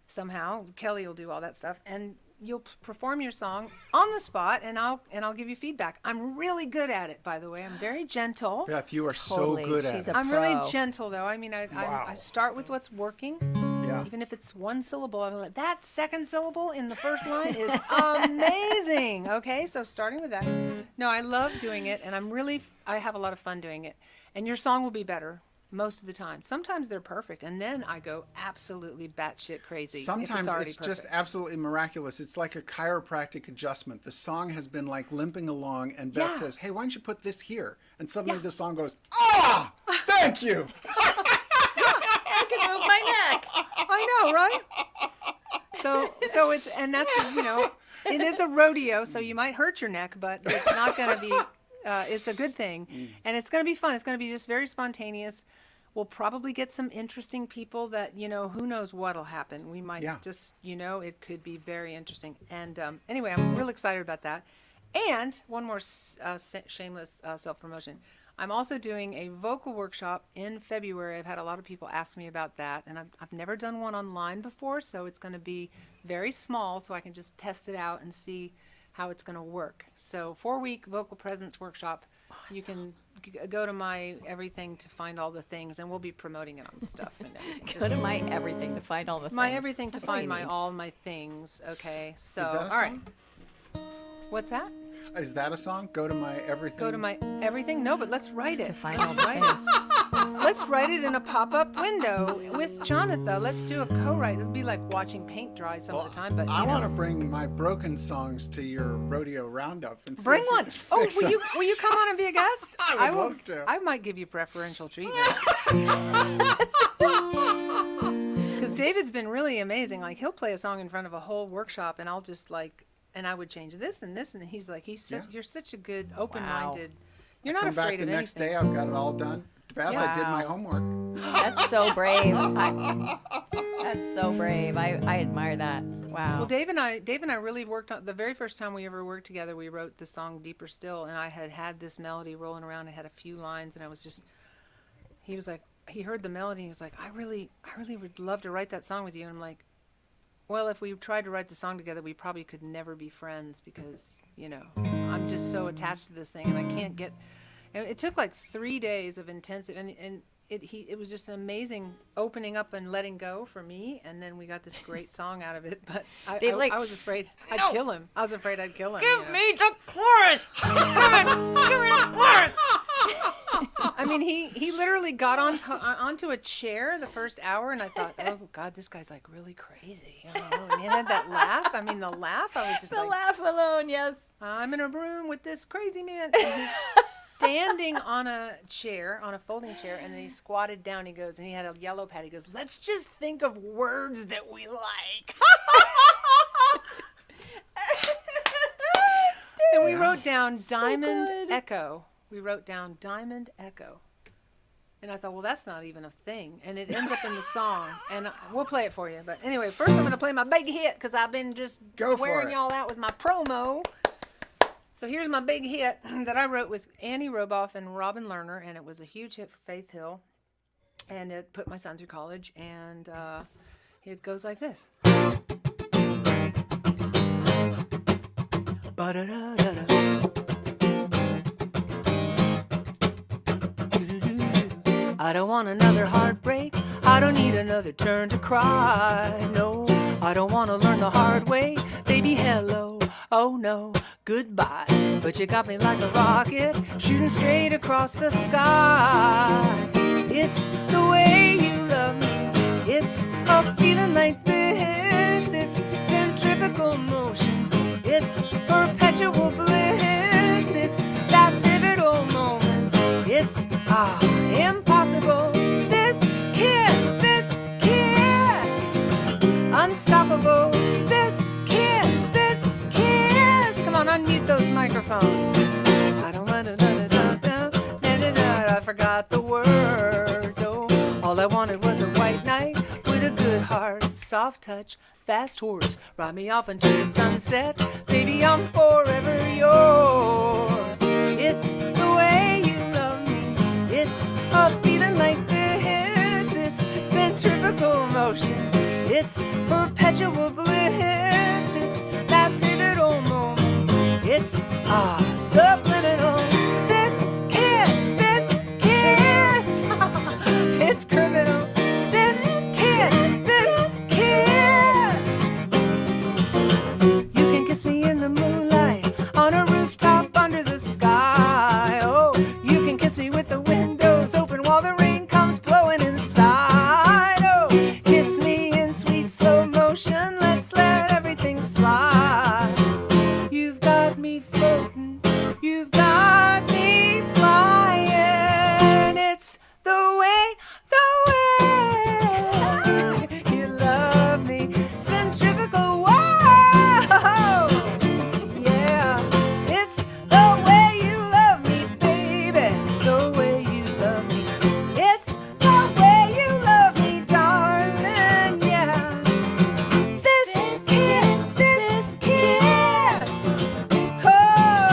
somehow. Kelly will do all that stuff, and you'll perform your song on the spot, and I'll give you feedback. I'm really good at it, by the way. I'm very gentle. Beth, you are Totally. so good at She's it. a I'm really pro. gentle, though. I mean, I start with what's working. Yeah. Even if it's one syllable, I'm like, that second syllable in the first line is amazing. Okay, so starting with that. No, I love doing it, and I have a lot of fun doing it. And your song will be better most of the time. Sometimes they're perfect, and then I go absolutely batshit crazy. Sometimes if it's it's just perfect. absolutely miraculous. It's like a chiropractic adjustment. The song has been like limping along, and Beth Yeah. says, "Hey, why don't you put this here?" And suddenly Yeah. the song goes, "Ah, thank you." I can move my neck. I know, right? So it's, and that's, it is a rodeo, so you might hurt your neck, but it's not going to be, it's a good thing. And it's going to be fun. It's going to be just very spontaneous. We'll probably get some interesting people that, who knows what'll happen. We might just, it could be very interesting. And anyway, I'm real excited about that. And one more shameless self-promotion. I'm also doing a vocal workshop in February. I've had a lot of people ask me about that, and I've never done one online before, so it's going to be very small, so I can just test it out and see how it's going to work. So 4-week vocal presence workshop. Awesome. You can go to my everything to find all the things, and we'll be promoting it on stuff and everything. Go to my everything to find all the things. My everything to That's what find I need. all my things. Okay, so Is that a all right. song? What's that? Is that a song? Go to my everything. Go to my everything? No, but let's write it. To find Let's all the write things. it. Let's write it in a pop-up window with Jonatha. Let's do a co-write. It'll be like watching paint dry some of the time, but I want to bring my broken songs to your rodeo roundup and see bring if you one. can Oh, fix will them. you come on and be a guest? I would love to. I might give you preferential treatment. Because David's been really amazing. Like, he'll play a song in front of a whole workshop, and I'll just and I would change this and this, and he's like, you're such a good, open-minded. You're not Come back afraid the of next anything. day, I've got it all done. Beth, I did my Wow. homework. That's so brave. That's so brave. I admire that. Wow. Well, Dave and I really worked on the very first time we ever worked together. We wrote the song "Deeper Still," and I had this melody rolling around. I had a few lines, and I was just. He was like, he heard the melody. He was like, I really would love to write that song with you. And I'm like, well, if we tried to write the song together, we probably could never be friends because I'm just so attached to this thing, and I can't get. And it took like 3 days of intensive, and it was just an amazing opening up and letting go for me, and then we got this great song out of it. But I was afraid I'd kill him. I was afraid I'd kill him. Give me the chorus. Give me the chorus. I mean, he literally got onto a chair the first hour, and I thought, oh God, this guy's like really crazy. And he had that laugh. I mean, the laugh. I was just The laugh alone, yes. I'm in a room with this crazy man. And he's standing on a chair, on a folding chair, and then he squatted down. He goes, and he had a yellow pad. He goes, let's just think of words that we like. And we wrote wrote down Diamond good. Echo. We wrote down Diamond Echo. And I thought, well, that's not even a thing. And it ends up in the song. And we'll play it for you. But anyway, first I'm going to play my big hit because I've been just Go for wearing it. y'all out with my promo. So here's my big hit that I wrote with Annie Roboff and Robin Lerner. And it was a huge hit for Faith Hill. And it put my son through college. And it goes like this. Ba-da-da-da-da. I don't want another heartbreak. I don't need another turn to cry. No, I don't want to learn the hard way. Baby, hello. Oh no, goodbye. But you got me like a rocket, shooting straight across the sky. It's the way you love me. It's a feeling like this. It's centrifugal motion. It's perpetual bliss. It's that pivotal moment. It's impossible. This kiss, unstoppable. This kiss. Come on, unmute those microphones. I don't want to. I forgot the words. Oh, all I wanted was a white knight with a good heart, soft touch, fast horse. Ride me off into the sunset. Baby, I'm forever yours. It's the way you love me. It's a feeling like this. It's centrifugal motion. It's perpetual bliss. It's that pivotal moment. It's subliminal. This kiss. It's criminal. This kiss. You can kiss me in the moonlight on a rooftop under the sky. Oh, you can kiss me with the windows open while the rain comes blowing inside. Oh, kiss me in sweet slow motion. Let's let everything slide. You've got me floating. You've got me flying. It's the way you love me. Centrifugal. Whoa! Yeah, it's the way you love me, baby. The way you love me. It's the way you love me, darling. Yeah. This kiss. Oh,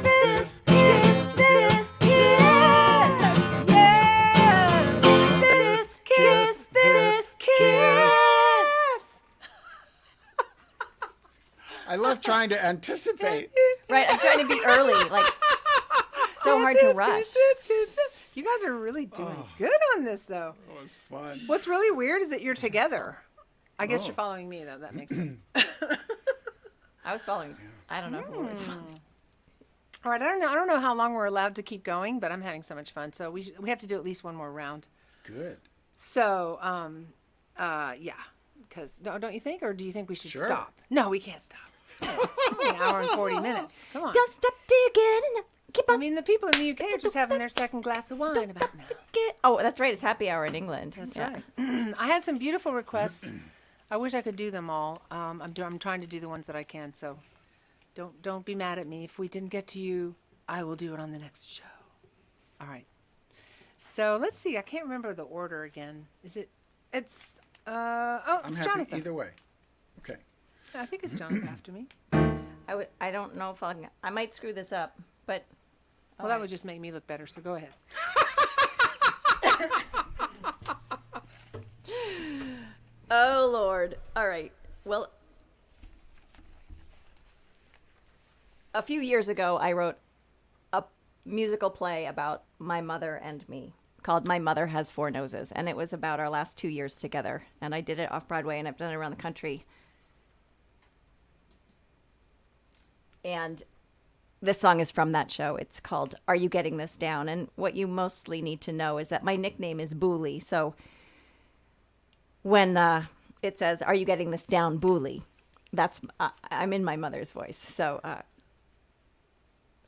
this kiss. Yeah. This kiss. I love trying to anticipate. Right, I'm trying to be early. Like, it's so hard to rush. You guys are really doing good on this, though. It was fun. What's really weird is that you're together. I guess you're following me, though. That makes sense. I was following. I don't know who was following. All right, I don't know how long we're allowed to keep going, but I'm having so much fun. So we have to do at least one more round. Good. So, yeah, because don't you think, or do you think we should Sure. stop? No, we can't stop. It's only an hour and 40 minutes. Come on. Don't stop till you get enough. Keep I on. mean, the people in the UK are just having their second glass of wine about now. Oh, that's right. It's happy hour in England. That's Yeah. right. I had some beautiful requests. I wish I could do them all. I'm trying to do the ones that I can. So, don't be mad at me if we didn't get to you. I will do it on the next show. All right. So let's see. I can't remember the order again. Is it? It's I'm it's happy Jonatha. either way. Okay. I think it's Jonatha after me. I don't know if I might screw this up, but Well, that would just make me look better. So go ahead. oh Lord. All right. Well, a few years ago, I wrote a musical play about my mother and me called My Mother Has Four Noses, and it was about our last 2 years together. And I did it off Broadway, and I've done it around the country. And this song is from that show. It's called Are You Getting This Down? And what you mostly need to know is that my nickname is Booley. So when it says, Are you getting this down, Booley? That's I'm in my mother's voice. So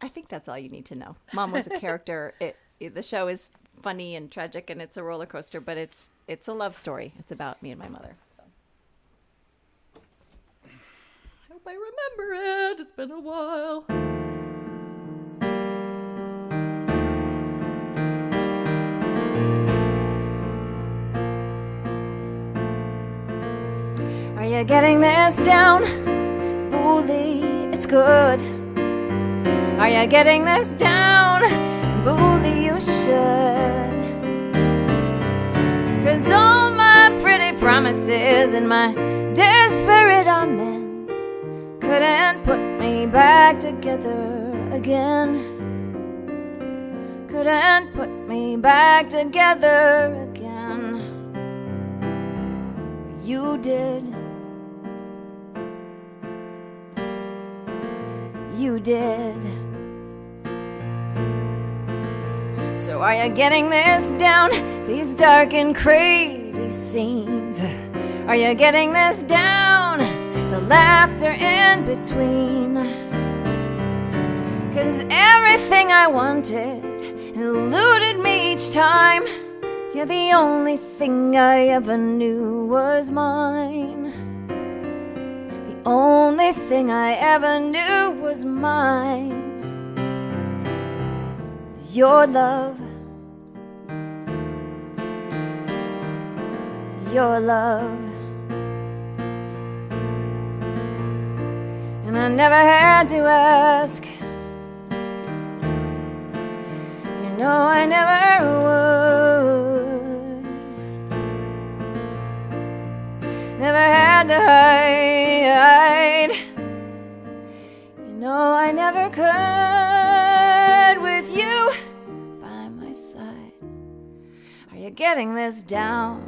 I think that's all you need to know. Mom was a character. The show is funny and tragic, and it's a roller coaster, but it's a love story. It's about me and my mother. So. I hope I remember it. It's been a while. you getting this down? Bully, it's good. Are you getting this down? Bully, you should. 'Cause all my pretty promises and my desperate amends couldn't put me back together again. Couldn't put me back together again. You did. You did. So are you getting this down? These dark and crazy scenes. Are you getting this down? The laughter in between. 'Cause everything I wanted eluded me each time. Yeah, the only thing I ever knew was mine. The only thing I ever knew was mine. Your love. Your love. And I never had to ask. You know I never would. Never had to hide. You know I never could with you by my side. Are you getting this down?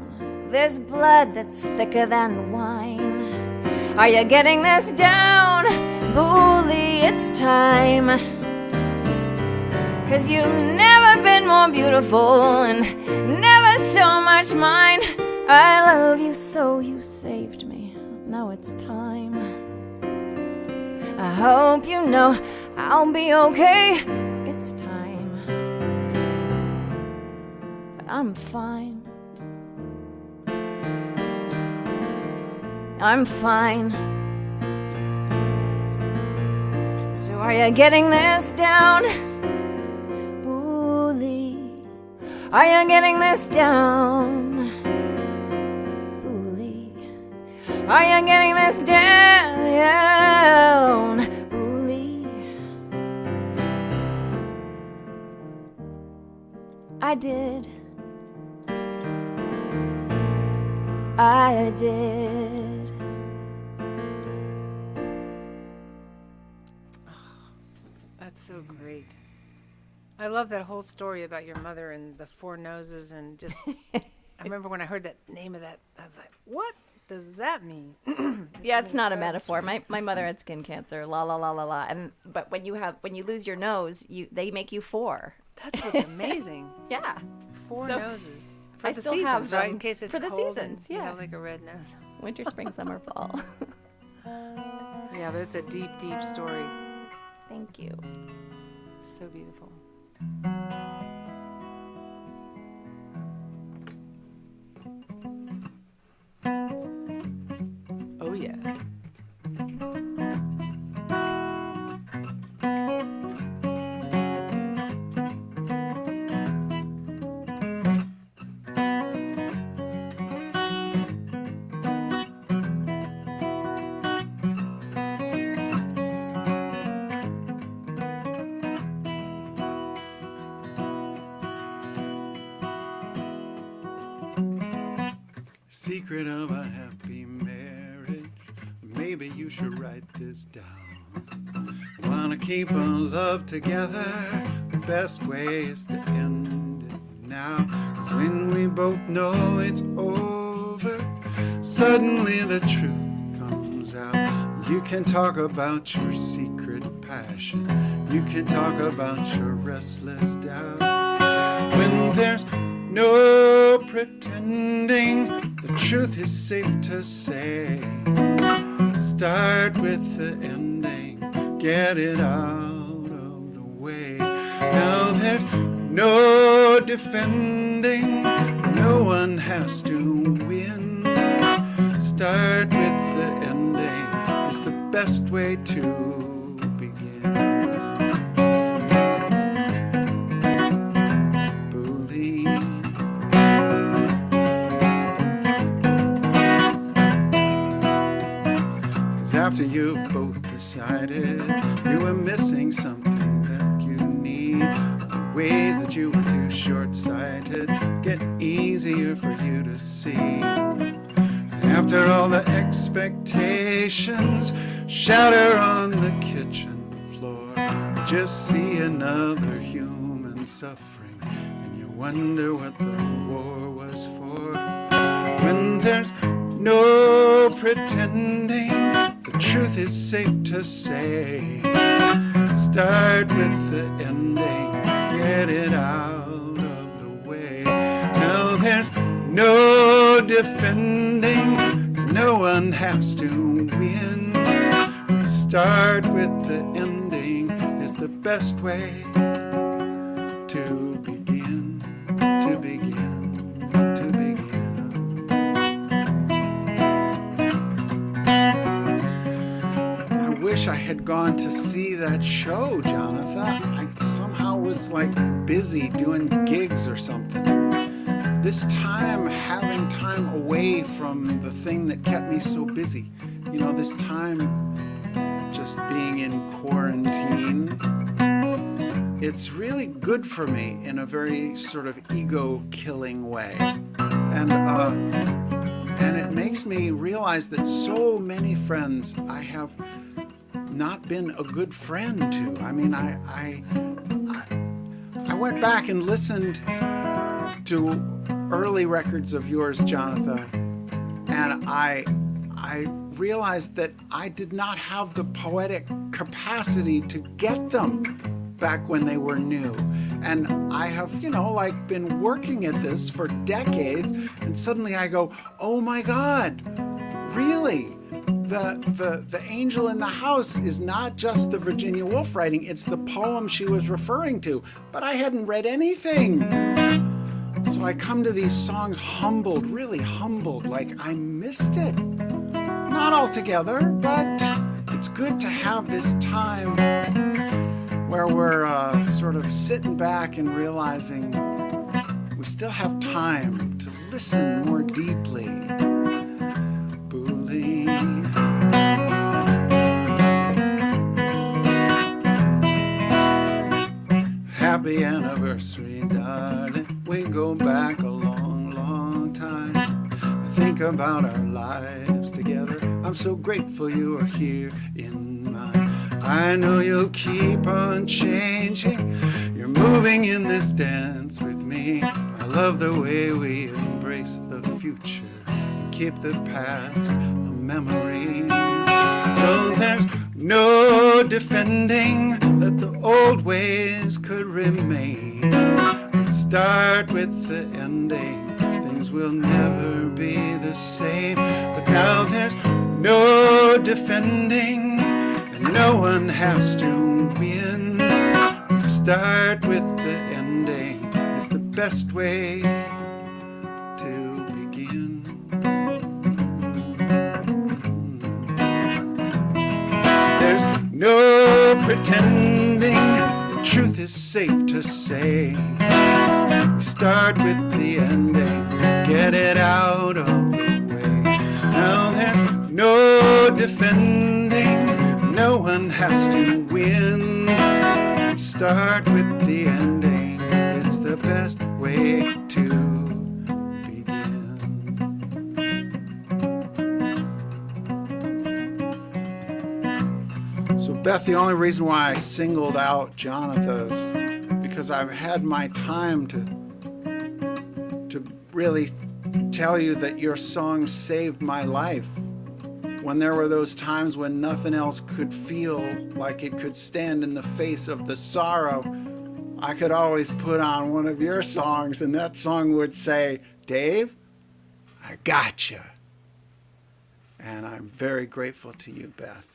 This blood that's thicker than wine. Are you getting this down? Bully, it's time. 'Cause you've never been more beautiful and never so much mine. I love you so you saved me. Now it's time. I hope you know I'll be okay. It's time. But I'm fine. I'm fine. So are you getting this down? Bully. Are you getting this down? Bully. Are you getting this down? Bully. I did. I did. That's so great. I love that whole story about your mother and the four noses and just, I remember when I heard that name of that, I was like, what does that mean? Yeah, it's not a metaphor. My mother had skin cancer, la la la la la. But when you lose your nose, they make you four. That's what's amazing. Yeah. Four noses. For I the still have seasons, right? them. In case it's For the cold seasons, and you yeah. have like a red nose. Winter, spring, summer, fall. Yeah, but it's a deep, deep story. Thank you. So beautiful. Oh, yeah. Secret of a happy marriage. Maybe you should write this down. Wanna keep our love together? The best way is to end it now. 'Cause when we both know it's over, suddenly the truth comes out. You can talk about your secret passion. You can talk about your restless doubt. When there's no pretending, the truth is safe to say. Start with the ending, get it out of the way. Now there's no defending, no one has to win. Start with the ending, it's the best way to begin. short-sighted. You were missing something that you need. The ways that you were too short-sighted get easier for you to see. And after all the expectations shatter on the kitchen floor, you just see another human suffering, and you wonder what the war was for. When there's no pretending, the truth is safe to say. Start with the ending, get it out of the way. Now there's no defending, no one has to win. Start with the ending is the best way to begin, to begin, to begin. I wish I had gone to see that show, Jonatha. I somehow was like busy doing gigs or something. This time, having time away from the thing that kept me so busy. You know, this time just being in quarantine, it's really good for me in a very sort of ego-killing way. And it makes me realize that so many friends I have not been a good friend to. I mean, I went back and listened to early records of yours, Jonatha, and I realized that I did not have the poetic capacity to get them back when they were new. And I have, been working at this for decades, and suddenly I go, oh my God, really? The angel in the house is not just the Virginia Woolf writing, it's the poem she was referring to, but I hadn't read anything. So I come to these songs humbled, really humbled, like I missed it. Not altogether, but it's good to have this time where we're sort of sitting back and realizing we still have time to listen more deeply. Happy anniversary, darling. We go back a long, long time. I think about our lives together. I'm so grateful you are here in mine. I know you'll keep on changing. You're moving in this dance with me. I love the way we embrace the future and keep the past a memory. So there's no defending that the old ways could remain. Start with the ending, things will never be the same. But now there's no defending, and no one has to win. Start with the ending is the best way to begin. There's no pretending, the truth is safe to say. Start with the ending, get it out of the way. Now there's no defending, no one has to win. Start with the ending, it's the best way to begin. So Beth, the only reason why I singled out Jonatha is because I've had my time to really tell you that your song saved my life. When there were those times when nothing else could feel like it could stand in the face of the sorrow, I could always put on one of your songs and that song would say, Dave, I got you. And I'm very grateful to you, Beth.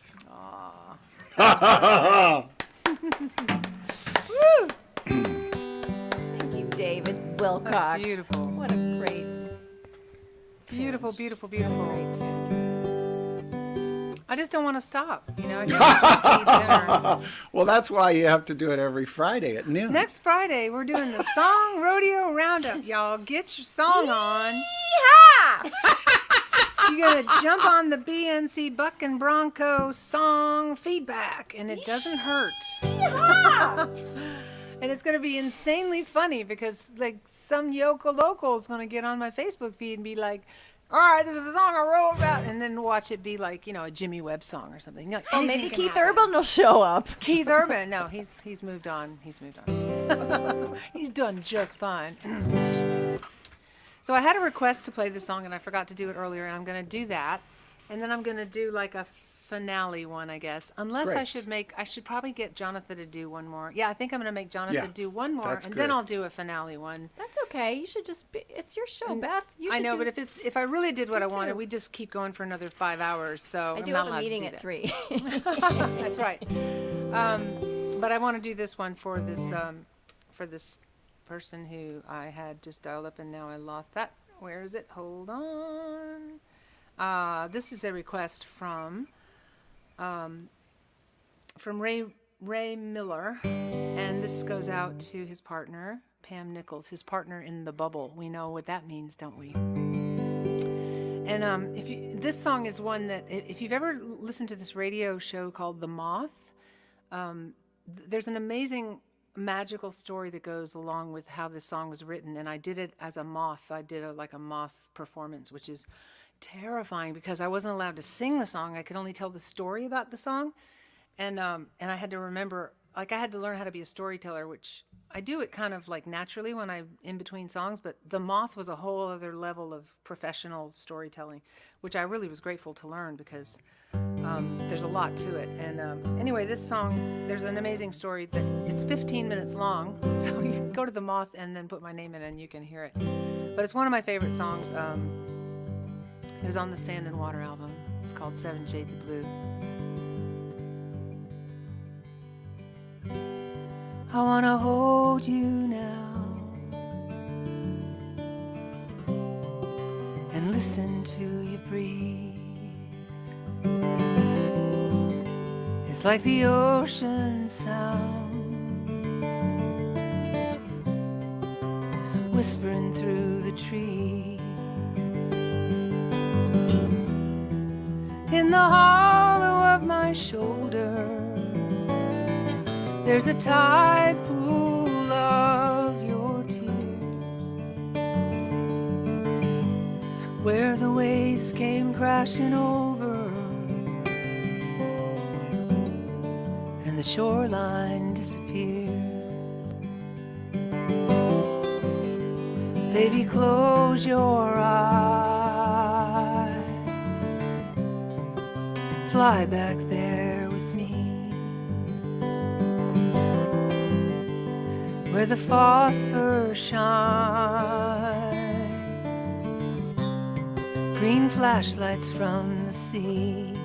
Thank you, David Wilcox. That's beautiful. What a great, Beautiful, tune. beautiful, beautiful. Great tune. I just don't want to stop. I just want to eat dinner. Well, that's why you have to do it every Friday at noon. Next Friday, we're doing the Song Rodeo Roundup. Y'all get your song on. Yeehaw! You're going to jump on the BNC Buck and Bronco song feedback, and it doesn't hurt. And it's going to be insanely funny because, like, some local is going to get on my Facebook feed and be like, all right, this is a song I wrote about, and then watch it be like, a Jimmy Webb song or something. You're like, Oh, maybe anything can Keith happen. Urban will show up. Keith Urban. No, he's moved on. He's done just fine. So I had a request to play this song, and I forgot to do it earlier, and I'm going to do that. And then I'm going to do like a finale one, I guess. Unless Great. I should probably get Jonatha to do one more. Yeah, I think I'm going to make Jonatha Yeah, do one more, that's and good. then I'll do a finale one. That's okay. You should just be, it's your show, Beth. You I should know, do- but if I really did what I wanted, too. we'd just keep going for another 5 hours. So I I'm do not have a allowed to meeting do at that. 3. That's right. But I want to do this one for this person who I had just dialed up, and now I lost that. Where is it? Hold on. This is a request from Ray Miller, and this goes out to his partner Pam Nichols, his partner in the bubble. We know what that means, don't we? And this song is one that if you've ever listened to this radio show called The Moth, there's an amazing magical story that goes along with how this song was written, and I did it as a moth. I did a moth performance, which is terrifying because I wasn't allowed to sing the song. I could only tell the story about the song, and I had to remember, I had to learn how to be a storyteller, which I do it kind of like naturally when I'm in between songs, but The Moth was a whole other level of professional storytelling, which I really was grateful to learn because there's a lot to it. And anyway, this song, there's an amazing story that it's 15 minutes long, so you can go to The Moth and then put my name in and you can hear it. But it's one of my favorite songs. It was on the Sand and Water album. It's called 7 Shades of Blue. I want to hold you now and listen to you breathe. It's like the ocean sound whispering through the trees. In the hollow of my shoulder, there's a tide pool of your tears, where the waves came crashing over and the shoreline disappears. Baby, close your eyes, fly back there with me, where the phosphor shines, green flashlights from the sea,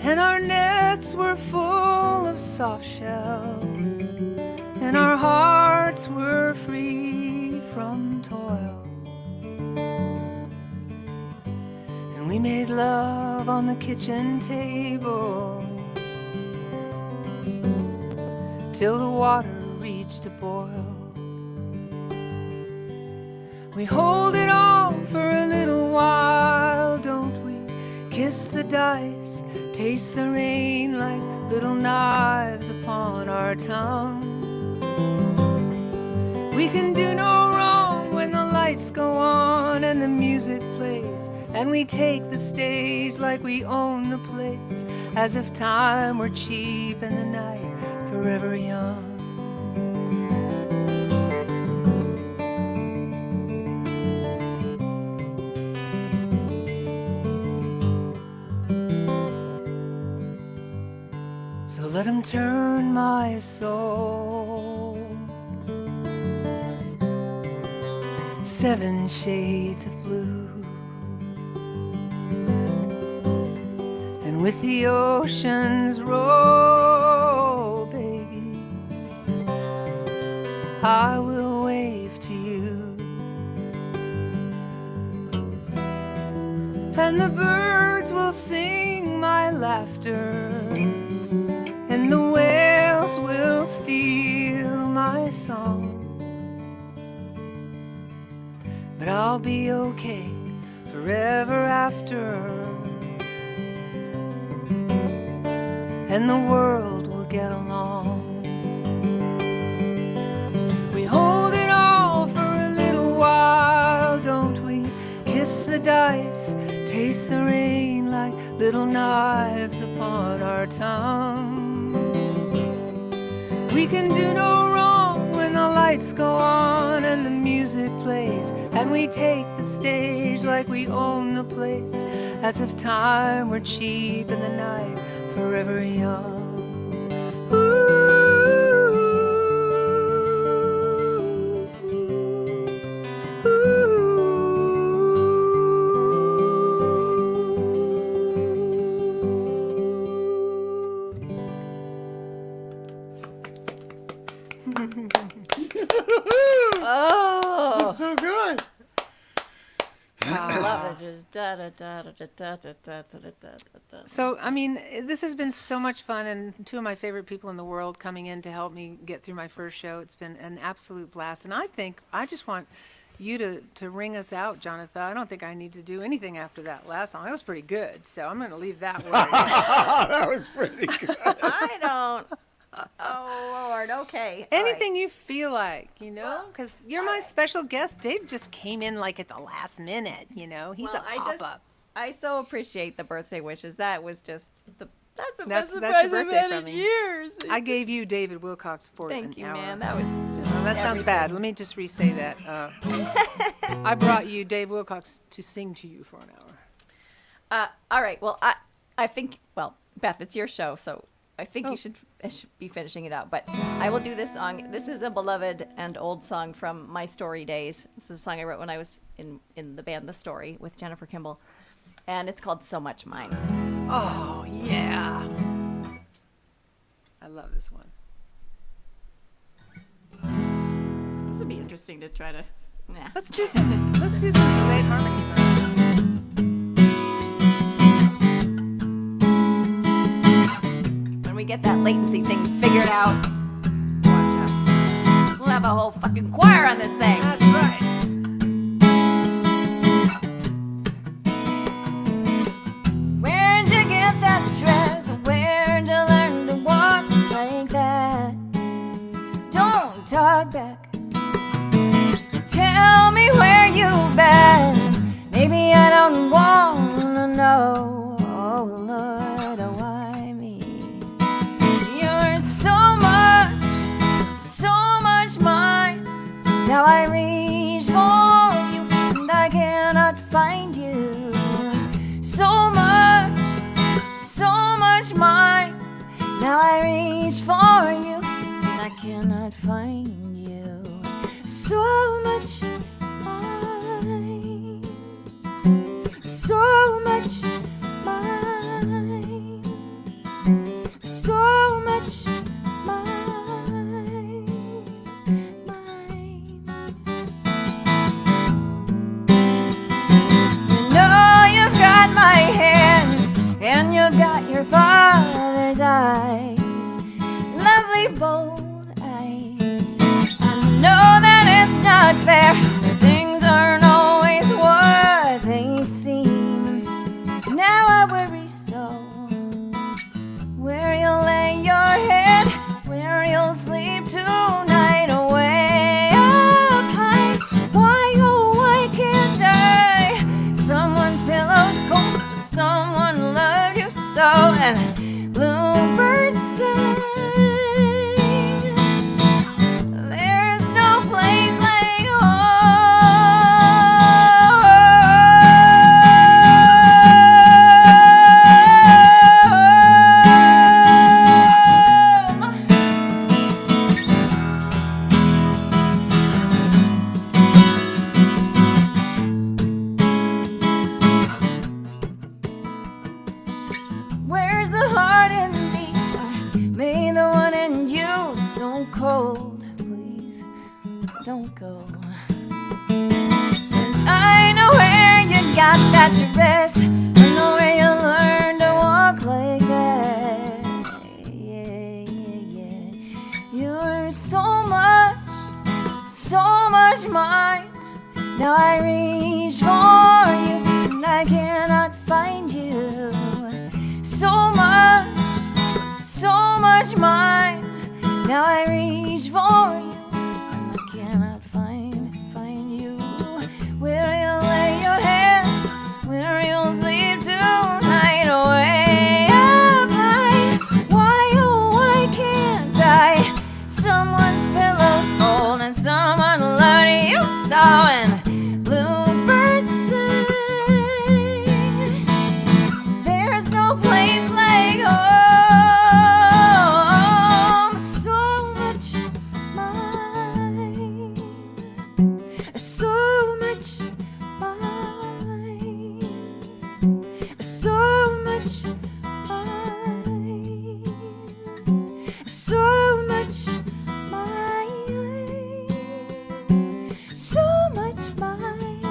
and our nets were full of soft shells, and our hearts were free from toil, and we made love on the kitchen table till the water reached a boil. We hold it all for a little while, don't we? Kiss the dice, taste the rain like little knives upon our tongue. We can do no wrong when the lights go on and the music plays, and we take the stage like we own the place, as if time were cheap and the night forever young. So let him turn my soul 7 shades of blue, and with the oceans roll, baby, I will wave to you, and the birds will sing my laughter, and the whales will steal my song. but I'll be okay forever after. And the world will get along. We hold it all for a little while, don't we? Kiss the dice, taste the rain like little knives upon our tongue. We can do no wrong when the lights go on and the music plays, and we take the stage like we own the place, as if time were cheap and the night forever young. Oh, That's so good. I love it. Just da da da da da da da da da da. So, I mean, this has been so much fun, and two of my favorite people in the world coming in to help me get through my first show. It's been an absolute blast, and I just want you to ring us out, Jonatha. I don't think I need to do anything after that last song. That was pretty good, so I'm going to leave that where it is. That was pretty good. I don't. Oh Lord. Okay. All right. Anything you feel like, you know, because you're my special guest. Dave just came in like at the last minute, you know. He's Well, a pop-up. I so appreciate the birthday wishes. That was just the that's the That's best your surprise birthday I've had from in me. years. I gave you David Wilcox for Thank an you, hour. man. That was just Oh, that sounds bad. Let me just re-say that. I brought you Dave Wilcox to sing to you for an hour. All right. Well, I think Beth, it's your show, so I think you should be finishing it out. But I will do this song. This is a beloved and old song from my Story days. This is a song I wrote when I was in the band The Story with Jennifer Kimball, and it's called So Much Mine. Oh, yeah. I love this one. This would be interesting to try to. Nah. Let's do some delayed harmonies on it. When we get that latency thing figured out, watch out. We'll have a whole fucking choir on this thing. That's right. Where'd you get that dress? Where'd you learn to walk like that? Don't talk back. Tell me where you've been. Maybe I don't wanna know. Oh Lord, why me? You're so much mine. Now I reach for you and I cannot find you. So much mine. Now I reach for you and I cannot find you. So much mine. So much mine. So much mine. You know you've got my hands and you've got your father's eyes. Lovely bold eyes. I know that it's not fair. Things aren't always what they seem. Now I worry so. Where you'll lay your head, where you'll sleep tonight, way up high. Why, oh, why can't I? Someone's pillow's cold, someone loved you so, and bluebirds sing. There's no place like Where's the heart in me? I made the one in you so cold. Please don't go. 'Cause I know where you got that dress. I know where you learned to walk like that. Yeah, yeah, yeah. You're so much mine. Now I reach for you and I cannot find you. So much mine. Now I reach for you and I cannot find you. Where you lay your head, where you'll sleep tonight, way up high. Why, oh, why can't I? Someone's pillow's cold and someone loved you so, and bluebirds sing. There's no place like home. So much mine. So much mine. So much mine. So much mine. So much mine.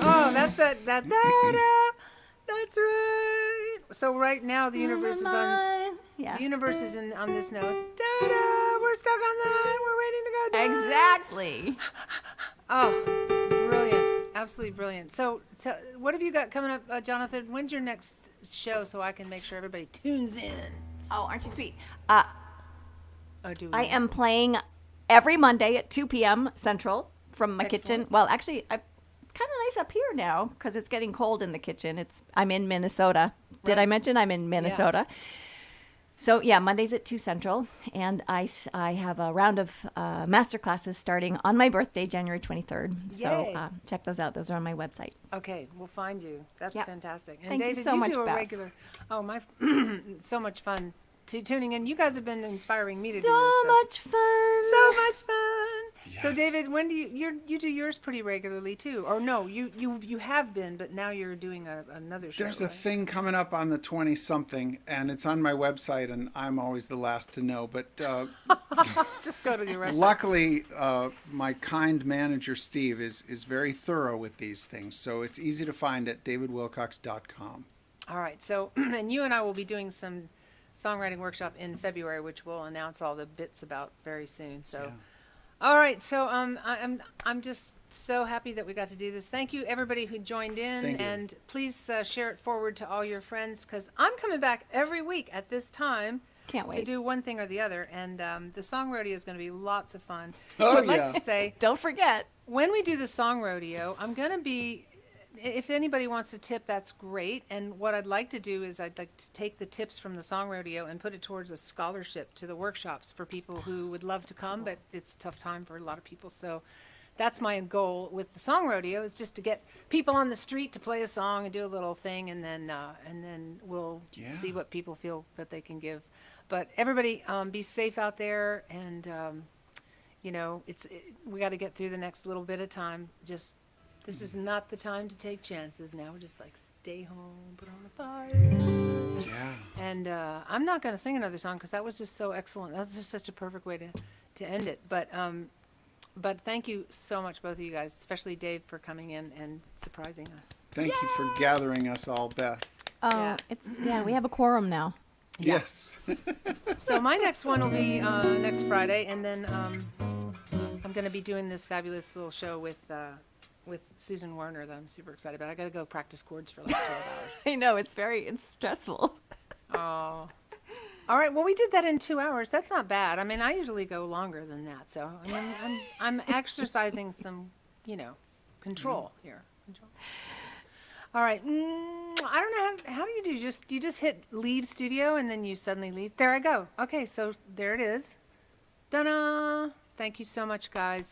Oh, that's that da da. That's right. So right now the universe is on. Mine. Yeah. The universe is on this note. Da da. We're stuck on that. We're waiting to go. Da. Exactly. Oh, brilliant! Absolutely brilliant. So what have you got coming up, Jonathan? When's your next show so I can make sure everybody tunes in? Oh, aren't you sweet? Oh, do we? I am playing every Monday at 2 p.m. Central from my kitchen. Well, actually, I'm kind of nice up here now because it's getting cold in the kitchen. I'm in Minnesota. Did I mention I'm in Minnesota? So yeah, Mondays at 2 Central, and I have a round of master classes starting on my birthday, January 23rd. So Yay. check those out. Those are on my website. Okay, we'll find you. That's Yeah. fantastic. And Thank you David, so much, do a Beth. regular. Oh my, so much fun tuning in. You guys have been inspiring me to do So this. much fun. So much fun. So Yes. David, when do you do yours pretty regularly too? Or no, you have been, but now you're doing another show. There's a right? thing coming up on the 20-something, and it's on my website, and I'm always the last to know. But Just go to the website. luckily, my kind manager, Steve, is very thorough with these things. So it's easy to find at davidwilcox.com. All right. So, and you and I will be doing some songwriting workshop in February, which we'll announce all the bits about very soon. So, Yeah. all right. So, I'm just so happy that we got to do this. Thank you, everybody who joined in, Thank you. and please share it forward to all your friends because I'm coming back every week at this time. Can't To wait. do one thing or the other, and the song rodeo is going to be lots of fun. Oh, I'd like yeah. to say, Don't forget. when we do the song rodeo, I'm going to be, if anybody wants to tip, that's great. And what I'd like to do is I'd like to take the tips from the song rodeo and put it towards a scholarship to the workshops for people who would love to come, but it's a tough time for a lot of people. So that's my goal with the song rodeo, is just to get people on the street to play a song and do a little thing, and then we'll Yeah. see what people feel that they can give. But everybody, be safe out there, and you know, we got to get through the next little bit of time. Just this is not the time to take chances now. We're just like stay home, put on the fire. Yeah. And I'm not going to sing another song because that was just so excellent. That was just such a perfect way to end it. But thank you so much, both of you guys, especially Dave, for coming in and surprising us. Thank you for gathering us all, Beth. Yeah. We have a quorum now. Yeah. Yes. So my next one will be next Friday, and then I'm going to be doing this fabulous little show with Susan Werner that I'm super excited about. I got to go practice chords for like 12 hours. I know it's stressful. Oh. All right. Well, we did that in 2 hours. That's not bad. I mean, I usually go longer than that. So I mean, I'm exercising some, control here. Control. All right. I don't know how do you do? Do you just hit leave studio and then you suddenly leave? There I go. Okay, so there it is. Ta-da! Thank you so much, guys.